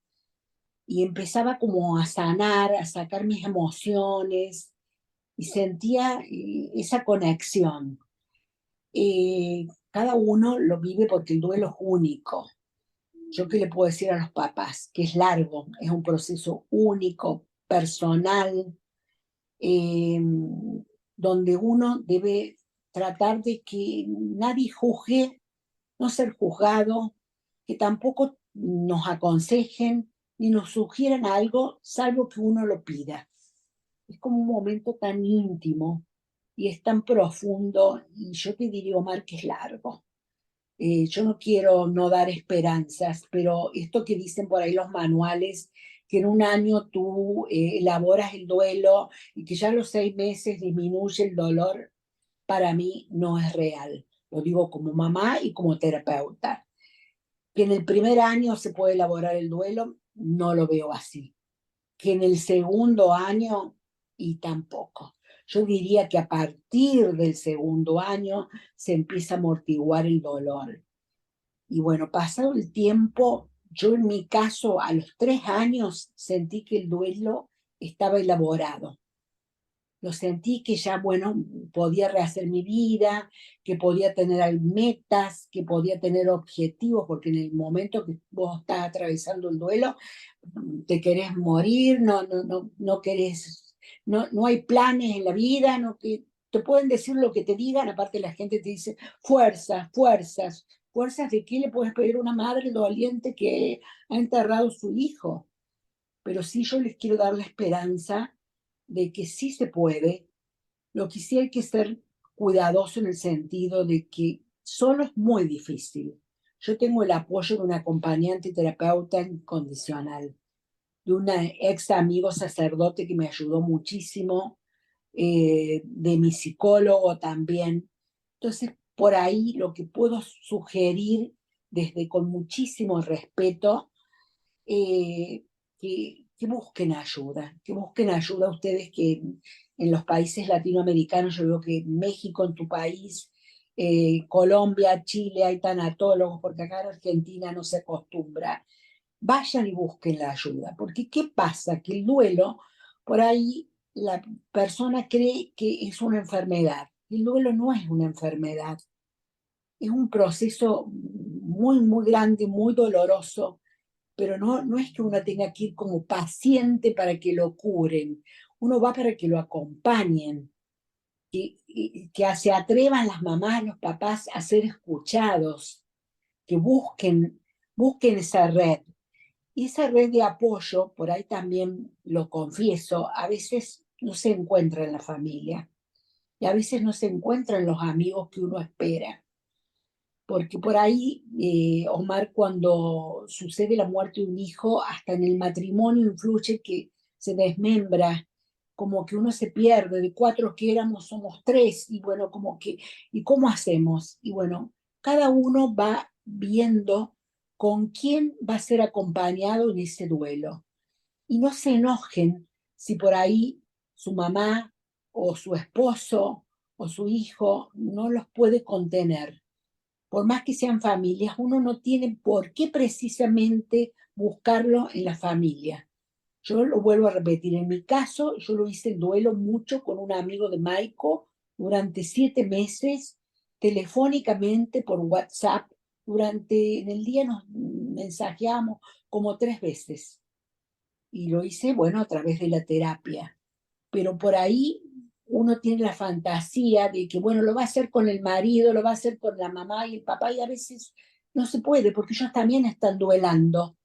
y empezaba como a sanar, a sacar mis emociones y sentía esa conexión. Cada uno lo vive porque el duelo es único. Yo qué le puedo decir a los papás, que es largo, es un proceso único, personal, eh, donde uno debe tratar de que nadie juzgue, no ser juzgado, que tampoco nos aconsejen ni nos sugieran algo, salvo que uno lo pida. Es como un momento tan íntimo y es tan profundo, y yo te diría, Omar, que es largo. Yo no quiero no dar esperanzas, pero esto que dicen por ahí los manuales, que en un año tú elaboras el duelo y que ya a los 6 meses disminuye el dolor, para mí no es real. Lo digo como mamá y como terapeuta. Que en el primer año se puede elaborar el duelo, no lo veo así. Que en el segundo año, y tampoco. Yo diría que a partir del segundo año se empieza a amortiguar el dolor. Y bueno, pasado el tiempo, yo en mi caso, a los 3 años, sentí que el duelo estaba elaborado. Lo sentí que ya, bueno, podía rehacer mi vida, que podía tener metas, que podía tener objetivos, porque en el momento que vos estás atravesando el duelo, te querés morir, no querés, no hay planes en la vida, no que te pueden decir lo que te digan, aparte la gente te dice, fuerzas de qué le puedes pedir a una madre doliente que ha enterrado a su hijo. Pero sí yo les quiero dar la esperanza de que sí se puede. Lo que sí hay que ser cuidadoso en el sentido de que solo es muy difícil. Yo tengo el apoyo de una acompañante terapeuta incondicional, de un ex amigo sacerdote que me ayudó muchísimo, de mi psicólogo también. Entonces, por ahí lo que puedo sugerir desde con muchísimo respeto, que busquen ayuda ustedes que en los países latinoamericanos, yo veo que en México, en tu país, Colombia, Chile, hay tanatólogos, porque acá en Argentina no se acostumbra. Vayan y busquen la ayuda, porque ¿qué pasa? Que el duelo, por ahí la persona cree que es una enfermedad. El duelo no es una enfermedad, es un proceso muy, muy grande, muy doloroso, pero no es que uno tenga que ir como paciente para que lo curen, uno va para que lo acompañen, que se atrevan las mamás, los papás a ser escuchados, que busquen esa red. Y esa red de apoyo, por ahí también lo confieso, a veces no se encuentra en la familia y a veces no se encuentra en los amigos que uno espera. Porque por ahí, Omar, cuando sucede la muerte de un hijo, hasta en el matrimonio influye que se desmembra, como que uno se pierde, de cuatro que éramos somos tres, y bueno, como que, ¿y cómo hacemos? Y bueno, cada uno va viendo con quién va a ser acompañado en ese duelo. Y no se enojen si por ahí su mamá o su esposo o su hijo no los puede contener. Por más que sean familias, uno no tiene por qué precisamente buscarlo en la familia. Yo lo vuelvo a repetir, en mi caso, yo lo hice en duelo mucho con un amigo de Maico durante 7 meses, telefónicamente por WhatsApp, en el día nos mensajeamos como 3 veces. Y lo hice, bueno, a través de la terapia. Pero por ahí uno tiene la fantasía de que, bueno, lo va a hacer con el marido, lo va a hacer con la mamá y el papá, y a veces no se puede porque ellos también están duelando.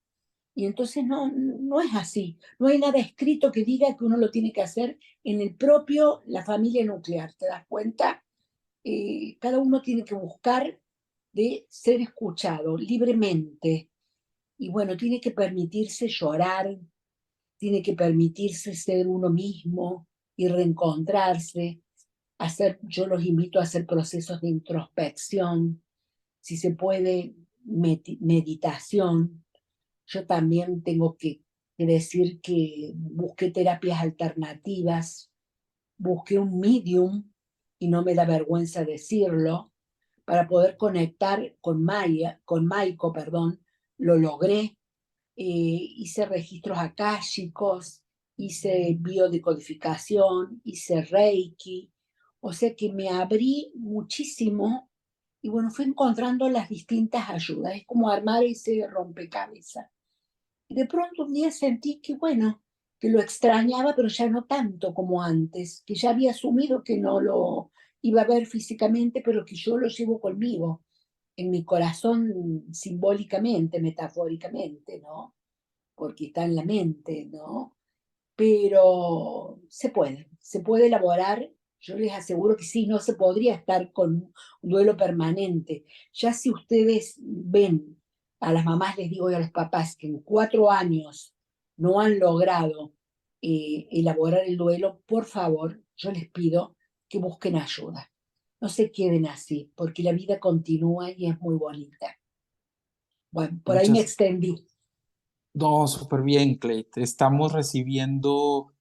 Y entonces no es así. No hay nada escrito que diga que uno lo tiene que hacer en la familia nuclear. ¿Te das cuenta? Cada uno tiene que buscar de ser escuchado libremente. Y bueno, tiene que permitirse llorar, tiene que permitirse ser uno mismo y reencontrarse. Yo los invito a hacer procesos de introspección, si se puede, meditación. Yo también tengo que decir que busqué terapias alternativas, busqué un medium, y no me da vergüenza decirlo, para poder conectar con Maiko, perdón, lo logré. Hice registros akáshicos, hice biodecodificación, hice Reiki, o sea que me abrí muchísimo y bueno, fui encontrando las distintas ayudas, es como armar ese rompecabezas. Y de pronto un día sentí que bueno, que lo extrañaba, pero ya no tanto como antes, que ya había asumido que no lo iba a ver físicamente, pero que yo lo llevo conmigo, en mi corazón simbólicamente, metafóricamente, ¿no? Porque está en la mente, ¿no? Pero se puede elaborar. Yo les aseguro que sí, no se podría estar con un duelo permanente. Ya si ustedes ven, a las mamás les digo y a los papás que en 4 años no han logrado elaborar el duelo, por favor, yo les pido que busquen ayuda. No se queden así, porque la vida continúa y es muy bonita. Bueno, por ahí me Muchas, extendí. no, súper bien, Clayt. Estamos recibiendo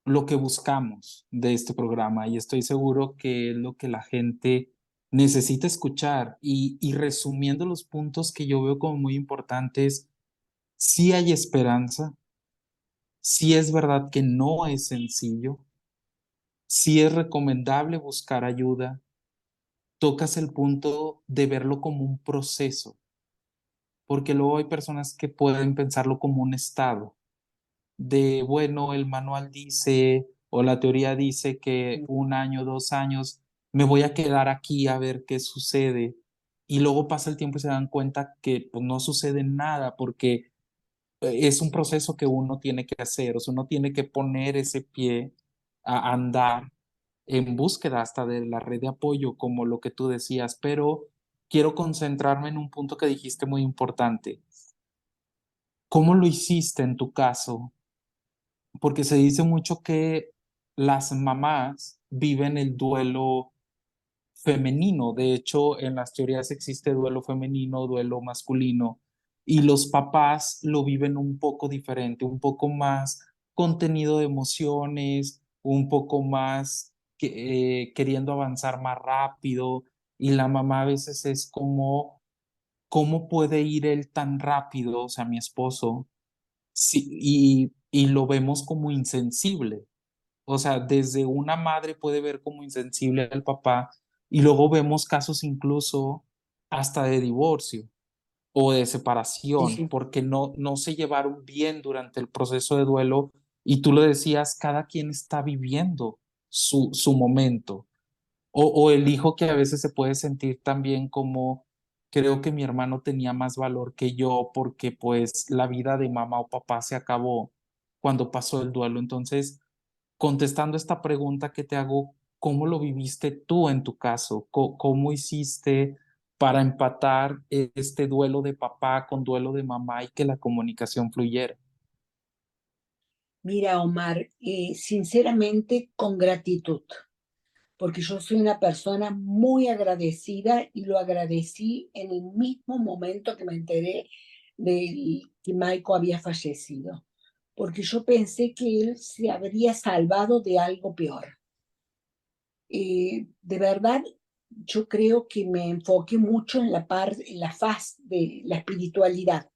lo que buscamos de este programa y estoy seguro que es lo que la gente necesita escuchar. Y resumiendo los puntos que yo veo como muy importantes, sí hay esperanza, sí es verdad que no es sencillo, sí es recomendable buscar ayuda. Tocas el punto de verlo como un proceso, porque luego hay personas que pueden pensarlo como un estado de, bueno, el manual dice o la teoría dice que 1 año, 2 años, me voy a quedar aquí a ver qué sucede. Y luego pasa el tiempo y se dan cuenta que pues, no sucede nada porque es un proceso que uno tiene que hacer, o sea, uno tiene que poner ese pie. a andar en búsqueda hasta de la red de apoyo, como lo que tú decías, pero quiero concentrarme en un punto que dijiste muy importante. ¿Cómo lo hiciste en tu caso? Porque se dice mucho que las mamás viven el duelo femenino. De hecho, en las teorías existe duelo femenino, duelo masculino, y los papás lo viven un poco diferente, un poco más contenido de emociones, un poco más queriendo avanzar más rápido, y la mamá a veces es como, ¿cómo puede ir él tan rápido? O sea, mi esposo, sí, y lo vemos como insensible. O sea, desde una madre puede ver como insensible al papá y luego vemos casos incluso hasta de divorcio o de Sí, separación sí. porque no se llevaron bien durante el proceso de duelo y tú lo decías, cada quien está viviendo su momento. O el hijo que a veces se puede sentir también como, creo que mi hermano tenía más valor que yo porque pues la vida de mamá o papá se acabó cuando pasó el duelo. Entonces, contestando esta pregunta que te hago, ¿cómo lo viviste tú en tu caso? ¿Cómo hiciste para empatar este duelo de papá con duelo de mamá y que la comunicación fluyera? Mira, Omar, sinceramente con gratitud, porque yo soy una persona muy agradecida y lo agradecí en el mismo momento que me enteré de que Maiko había fallecido, porque yo pensé que él se habría salvado de algo peor. De verdad, yo creo que me enfoqué mucho en en la faz de la espiritualidad,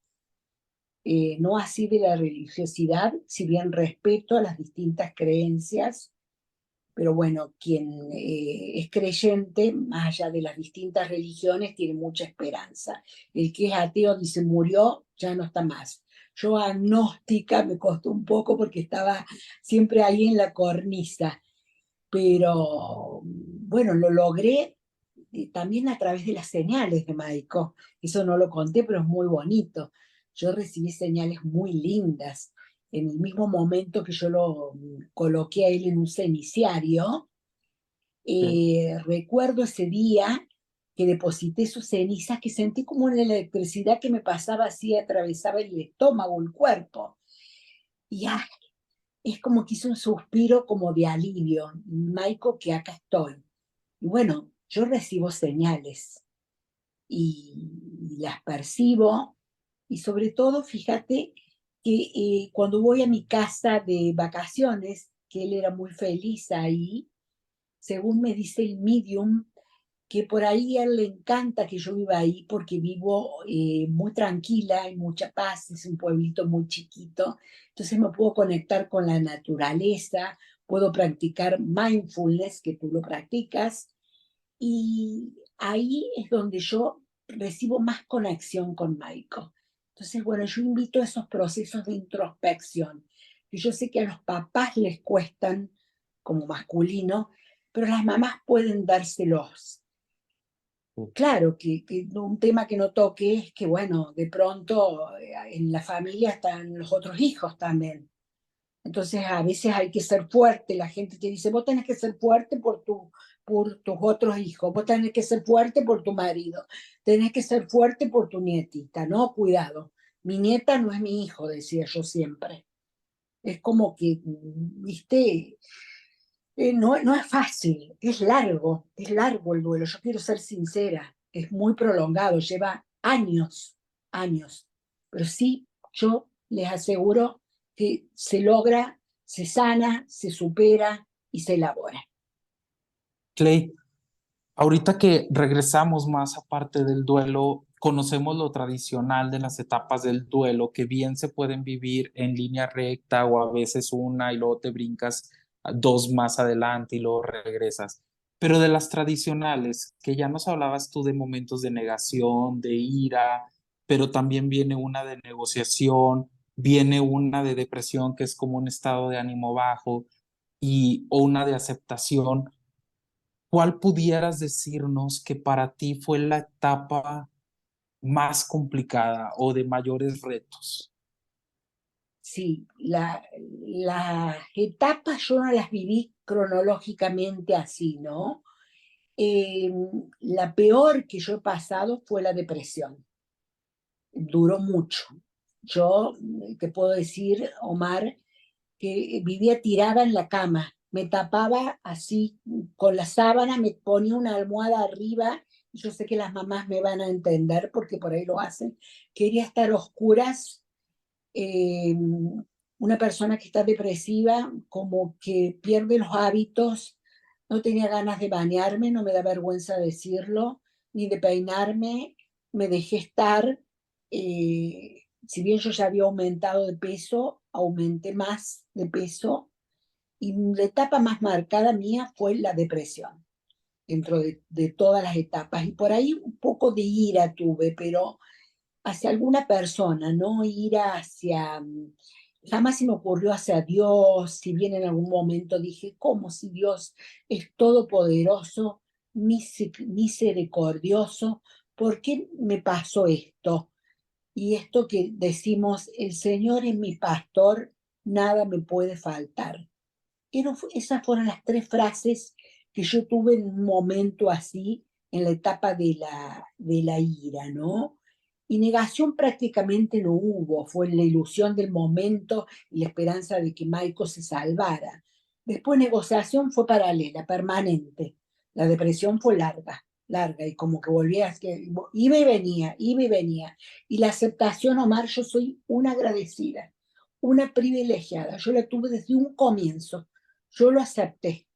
no así de la religiosidad, si bien respeto a las distintas creencias, pero bueno, quien es creyente, más allá de las distintas religiones, tiene mucha esperanza. El que es ateo dice, murió, ya no está más. Yo agnóstica me costó un poco porque estaba siempre ahí en la cornisa, pero bueno, lo logré también a través de las señales de Maico. Eso no lo conté, pero es muy bonito. Yo recibí señales muy lindas. En el mismo momento que yo lo coloqué a él en un ceniciario, Sí. recuerdo ese día que deposité sus cenizas, que sentí como una electricidad que me pasaba así, atravesaba el estómago, el cuerpo. Y es como que hice un suspiro como de alivio. Maico, que acá estoy. Y bueno, yo recibo señales y las percibo. Y sobre todo, fíjate que cuando voy a mi casa de vacaciones, que él era muy feliz ahí, según me dice el medium, que por ahí a él le encanta que yo viva ahí porque vivo muy tranquila, hay mucha paz, es un pueblito muy chiquito, entonces me puedo conectar con la naturaleza, puedo practicar mindfulness, que tú lo practicas, y ahí es donde yo recibo más conexión con Maiko. Entonces, bueno, yo invito a esos procesos de introspección, que yo sé que a los papás les cuestan como masculino, pero las mamás pueden dárselos. Claro que un tema que no toque es que, bueno, de pronto en la familia están los otros hijos también. Entonces a veces hay que ser fuerte, la gente te dice, vos tenés que ser fuerte por tus otros hijos, vos tenés que ser fuerte por tu marido, tenés que ser fuerte por tu nietita, no, cuidado, mi nieta no es mi hijo, decía yo siempre. Es como que, viste, no es fácil, es largo el duelo, yo quiero ser sincera, es muy prolongado, lleva años, años, pero sí, yo les aseguro que se logra, se sana, se supera y se elabora. Clay, ahorita que regresamos más aparte del duelo, conocemos lo tradicional de las etapas del duelo, que bien se pueden vivir en línea recta o a veces una y luego te brincas dos más adelante y luego regresas. Pero de las tradicionales, que ya nos hablabas tú de momentos de negación, de ira, pero también viene una de negociación, viene una de depresión, que es como un estado de ánimo bajo, o una de aceptación. ¿Cuál pudieras decirnos que para ti fue la etapa más complicada o de mayores retos? sí, las etapas yo no las viví cronológicamente así, ¿no? Eh, la peor que yo he pasado fue la depresión. Duró mucho. Yo te puedo decir, Omar, que vivía tirada en la cama, me tapaba así con la sábana, me ponía una almohada arriba, y yo sé que las mamás me van a entender porque por ahí lo hacen. Quería estar a oscuras. Una persona que está depresiva como que pierde los hábitos, no tenía ganas de bañarme, no me da vergüenza decirlo, ni de peinarme, me dejé estar. Si bien yo ya había aumentado de peso, aumenté más de peso, y la etapa más marcada mía fue la depresión, dentro de todas las etapas. Y por ahí un poco de ira tuve, pero hacia alguna persona, no ira hacia, jamás se me ocurrió hacia Dios, si bien en algún momento dije, ¿cómo si Dios es todopoderoso, misericordioso? ¿Por qué me pasó esto? Y esto que decimos, el Señor es mi pastor, nada me puede faltar. Esas fueron las tres frases que yo tuve en un momento así, en la etapa de la ira, ¿no? Y negación prácticamente no hubo, fue la ilusión del momento y la esperanza de que Michael se salvara. Después negociación fue paralela, permanente. La depresión fue larga, larga, y como que volvía, que iba y venía, iba y venía. Y la aceptación, Omar, yo soy una agradecida, una privilegiada. Yo la tuve desde un comienzo. Yo lo acepté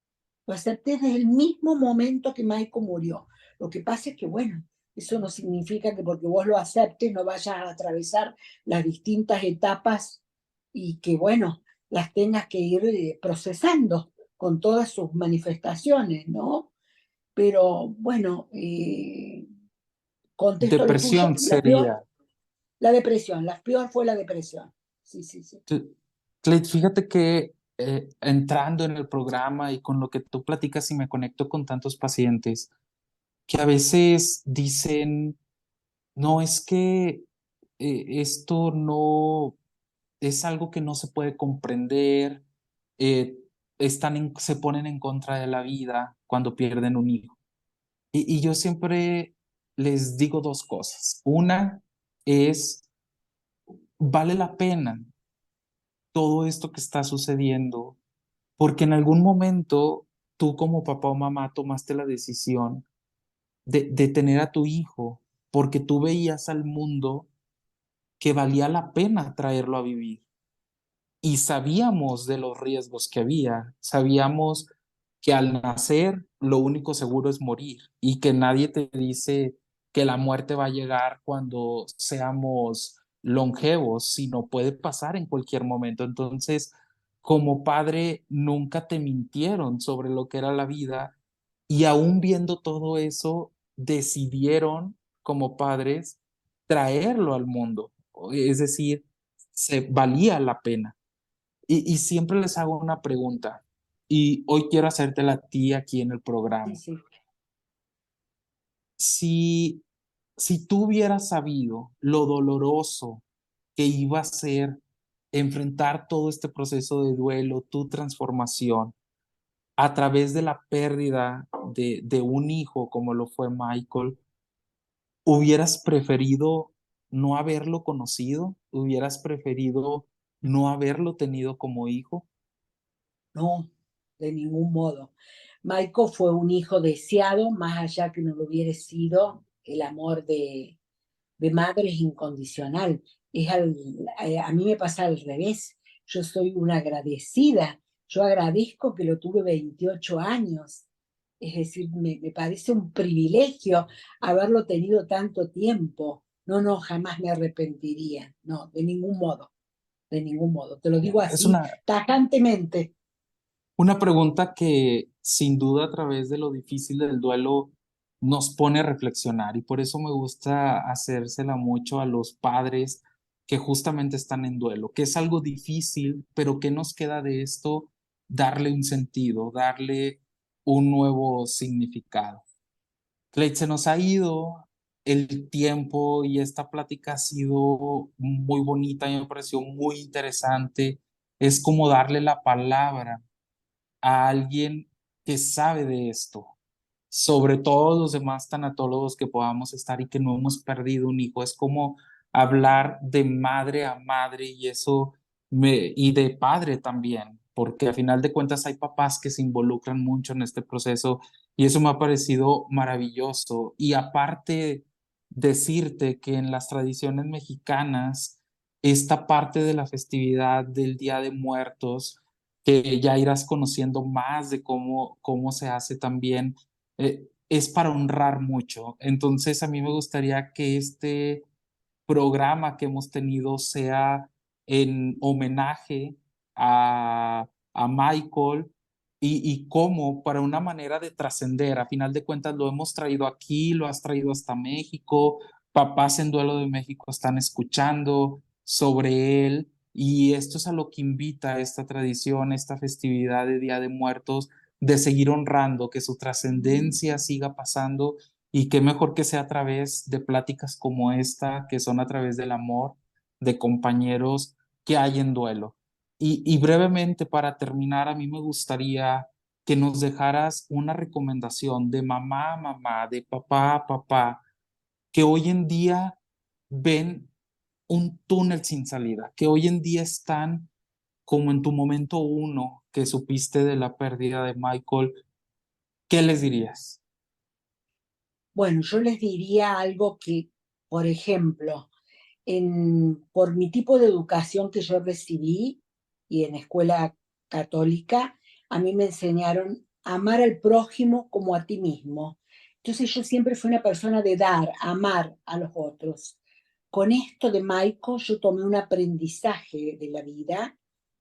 desde el mismo momento que Michael murió. Lo que pasa es que, bueno, eso no significa que porque vos lo aceptes no vayas a atravesar las distintas etapas y que, bueno, las tengas que ir procesando con todas sus manifestaciones, ¿no? Pero bueno, contesto lo tuyo, Depresión la peor, sería. la depresión, la peor fue la depresión. Sí, sí, sí. Clet, fíjate que entrando en el programa y con lo que tú platicas y me conecto con tantos pacientes que a veces dicen, no, es que esto no es algo que no se puede comprender, eh, se ponen en contra de la vida cuando pierden un hijo. Y yo siempre les digo dos cosas. Una es, vale la pena todo esto que está sucediendo, porque en algún momento tú como papá o mamá tomaste la decisión de tener a tu hijo, porque tú veías al mundo que valía la pena traerlo a vivir. Y sabíamos de los riesgos que había, sabíamos que al nacer lo único seguro es morir y que nadie te dice que la muerte va a llegar cuando seamos longevos, sino puede pasar en cualquier momento. Entonces, como padre, nunca te mintieron sobre lo que era la vida y aún viendo todo eso, decidieron como padres traerlo al mundo. Es decir, se valía la pena. Y siempre les hago una pregunta, y hoy quiero hacértela a ti aquí en el Sí, programa. sí. Si, si tú hubieras sabido lo doloroso que iba a ser enfrentar todo este proceso de duelo, tu transformación, a través de la pérdida de un hijo como lo fue Michael, ¿hubieras preferido no haberlo conocido? ¿Hubieras preferido no haberlo tenido como hijo? No, de ningún modo. Michael fue un hijo deseado, más allá que no lo hubiera sido, el amor de madre es incondicional. A mí me pasa al revés. Yo soy una agradecida. Yo agradezco que lo tuve 28 años. Es decir, me parece un privilegio haberlo tenido tanto tiempo. No, no, jamás me arrepentiría. No, de ningún modo, de ningún modo. Te lo digo Es así tajantemente. una pregunta que sin duda a través de lo difícil del duelo nos pone a reflexionar y por eso me gusta hacérsela mucho a los padres que justamente están en duelo, que es algo difícil, pero ¿qué nos queda de esto? Darle un sentido, darle un nuevo significado. Clay, se nos ha ido el tiempo y esta plática ha sido muy bonita y me pareció muy interesante. Es como darle la palabra a alguien que sabe de esto, sobre todo los demás tanatólogos que podamos estar y que no hemos perdido un hijo. Es como hablar de madre a madre y eso y de padre también, porque a final de cuentas hay papás que se involucran mucho en este proceso y eso me ha parecido maravilloso. Y aparte, decirte que en las tradiciones mexicanas, esta parte de la festividad del Día de Muertos, que ya irás conociendo más de cómo se hace también, es para honrar mucho. Entonces, a mí me gustaría que este programa que hemos tenido sea en homenaje a Michael y cómo para una manera de trascender. A final de cuentas lo hemos traído aquí, lo has traído hasta México, papás en Duelo de México están escuchando sobre él y esto es a lo que invita esta tradición, esta festividad de Día de Muertos, de seguir honrando, que su trascendencia siga pasando y qué mejor que sea a través de pláticas como esta, que son a través del amor de compañeros que hay en duelo. Y brevemente, para terminar, a mí me gustaría que nos dejaras una recomendación de mamá a mamá, de papá a papá, que hoy en día ven un túnel sin salida, que hoy en día están como en tu momento uno que supiste de la pérdida de Michael. ¿Qué les dirías? Bueno, yo les diría algo que, por ejemplo, por mi tipo de educación que yo recibí y en escuela católica, a mí me enseñaron a amar al prójimo como a ti mismo. Entonces yo siempre fui una persona de dar, amar a los otros. Con esto de Michael yo tomé un aprendizaje de la vida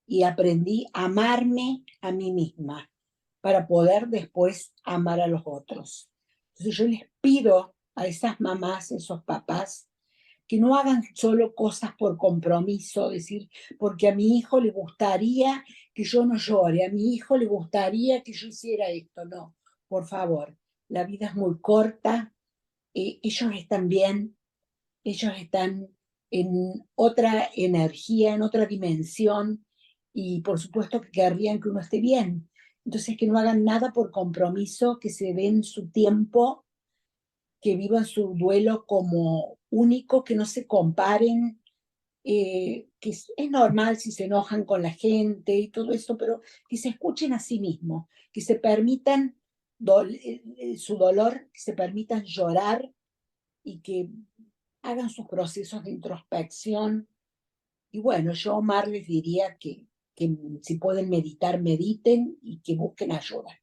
y aprendí a amarme a mí misma para poder después amar a los otros. Entonces yo les pido a esas mamás, esos papás, que no hagan solo cosas por compromiso, decir, porque a mi hijo le gustaría que yo no llore, a mi hijo le gustaría que yo hiciera esto. No, por favor, la vida es muy corta, ellos están bien, ellos están en otra energía, en otra dimensión, y por supuesto que querrían que uno esté bien. Entonces, que no hagan nada por compromiso, que se den su tiempo, que vivan su duelo como único, que no se comparen, que es normal si se enojan con la gente y todo eso, pero que se escuchen a sí mismos, que se permitan su dolor, que se permitan llorar y que hagan sus procesos de introspección. Y bueno, yo, Omar, les diría que si pueden meditar, mediten y que busquen ayuda.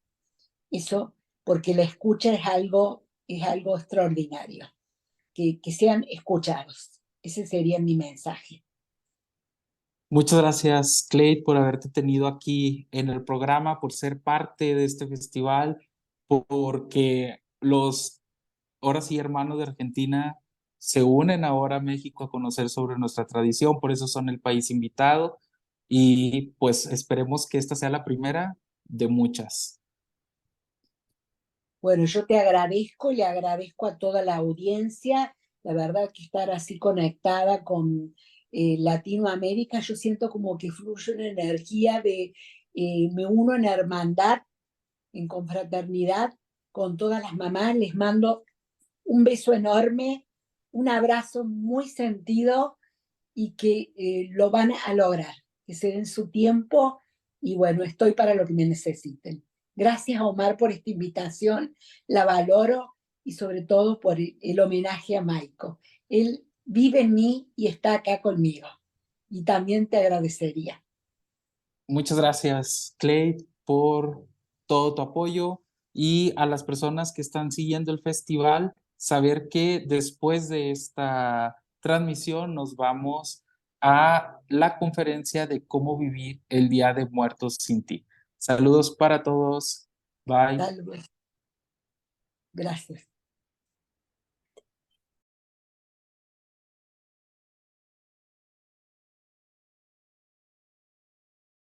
Eso, porque la escucha es algo extraordinario, que sean escuchados. Ese sería mi mensaje. Muchas gracias, Clay, por haberte tenido aquí en el programa, por ser parte de este festival, porque los, ahora sí, hermanos de Argentina se unen ahora a México a conocer sobre nuestra tradición, por eso son el país invitado y pues esperemos que esta sea la primera de muchas. Bueno, yo te agradezco, le agradezco a toda la audiencia. La verdad que estar así conectada con Latinoamérica, yo siento como que fluye una energía me uno en hermandad, en confraternidad con todas las mamás. Les mando un beso enorme, un abrazo muy sentido y que lo van a lograr, que se den su tiempo y bueno, estoy para lo que me necesiten. Gracias, Omar, por esta invitación, la valoro y sobre todo por el homenaje a Maiko. Él vive en mí y está acá conmigo. Y también te agradecería. Muchas gracias, Clay, por todo tu apoyo y a las personas que están siguiendo el festival, saber que después de esta transmisión nos vamos a la conferencia de cómo vivir el Día de Muertos sin ti. Saludos para todos. Bye. Tal vez. Gracias.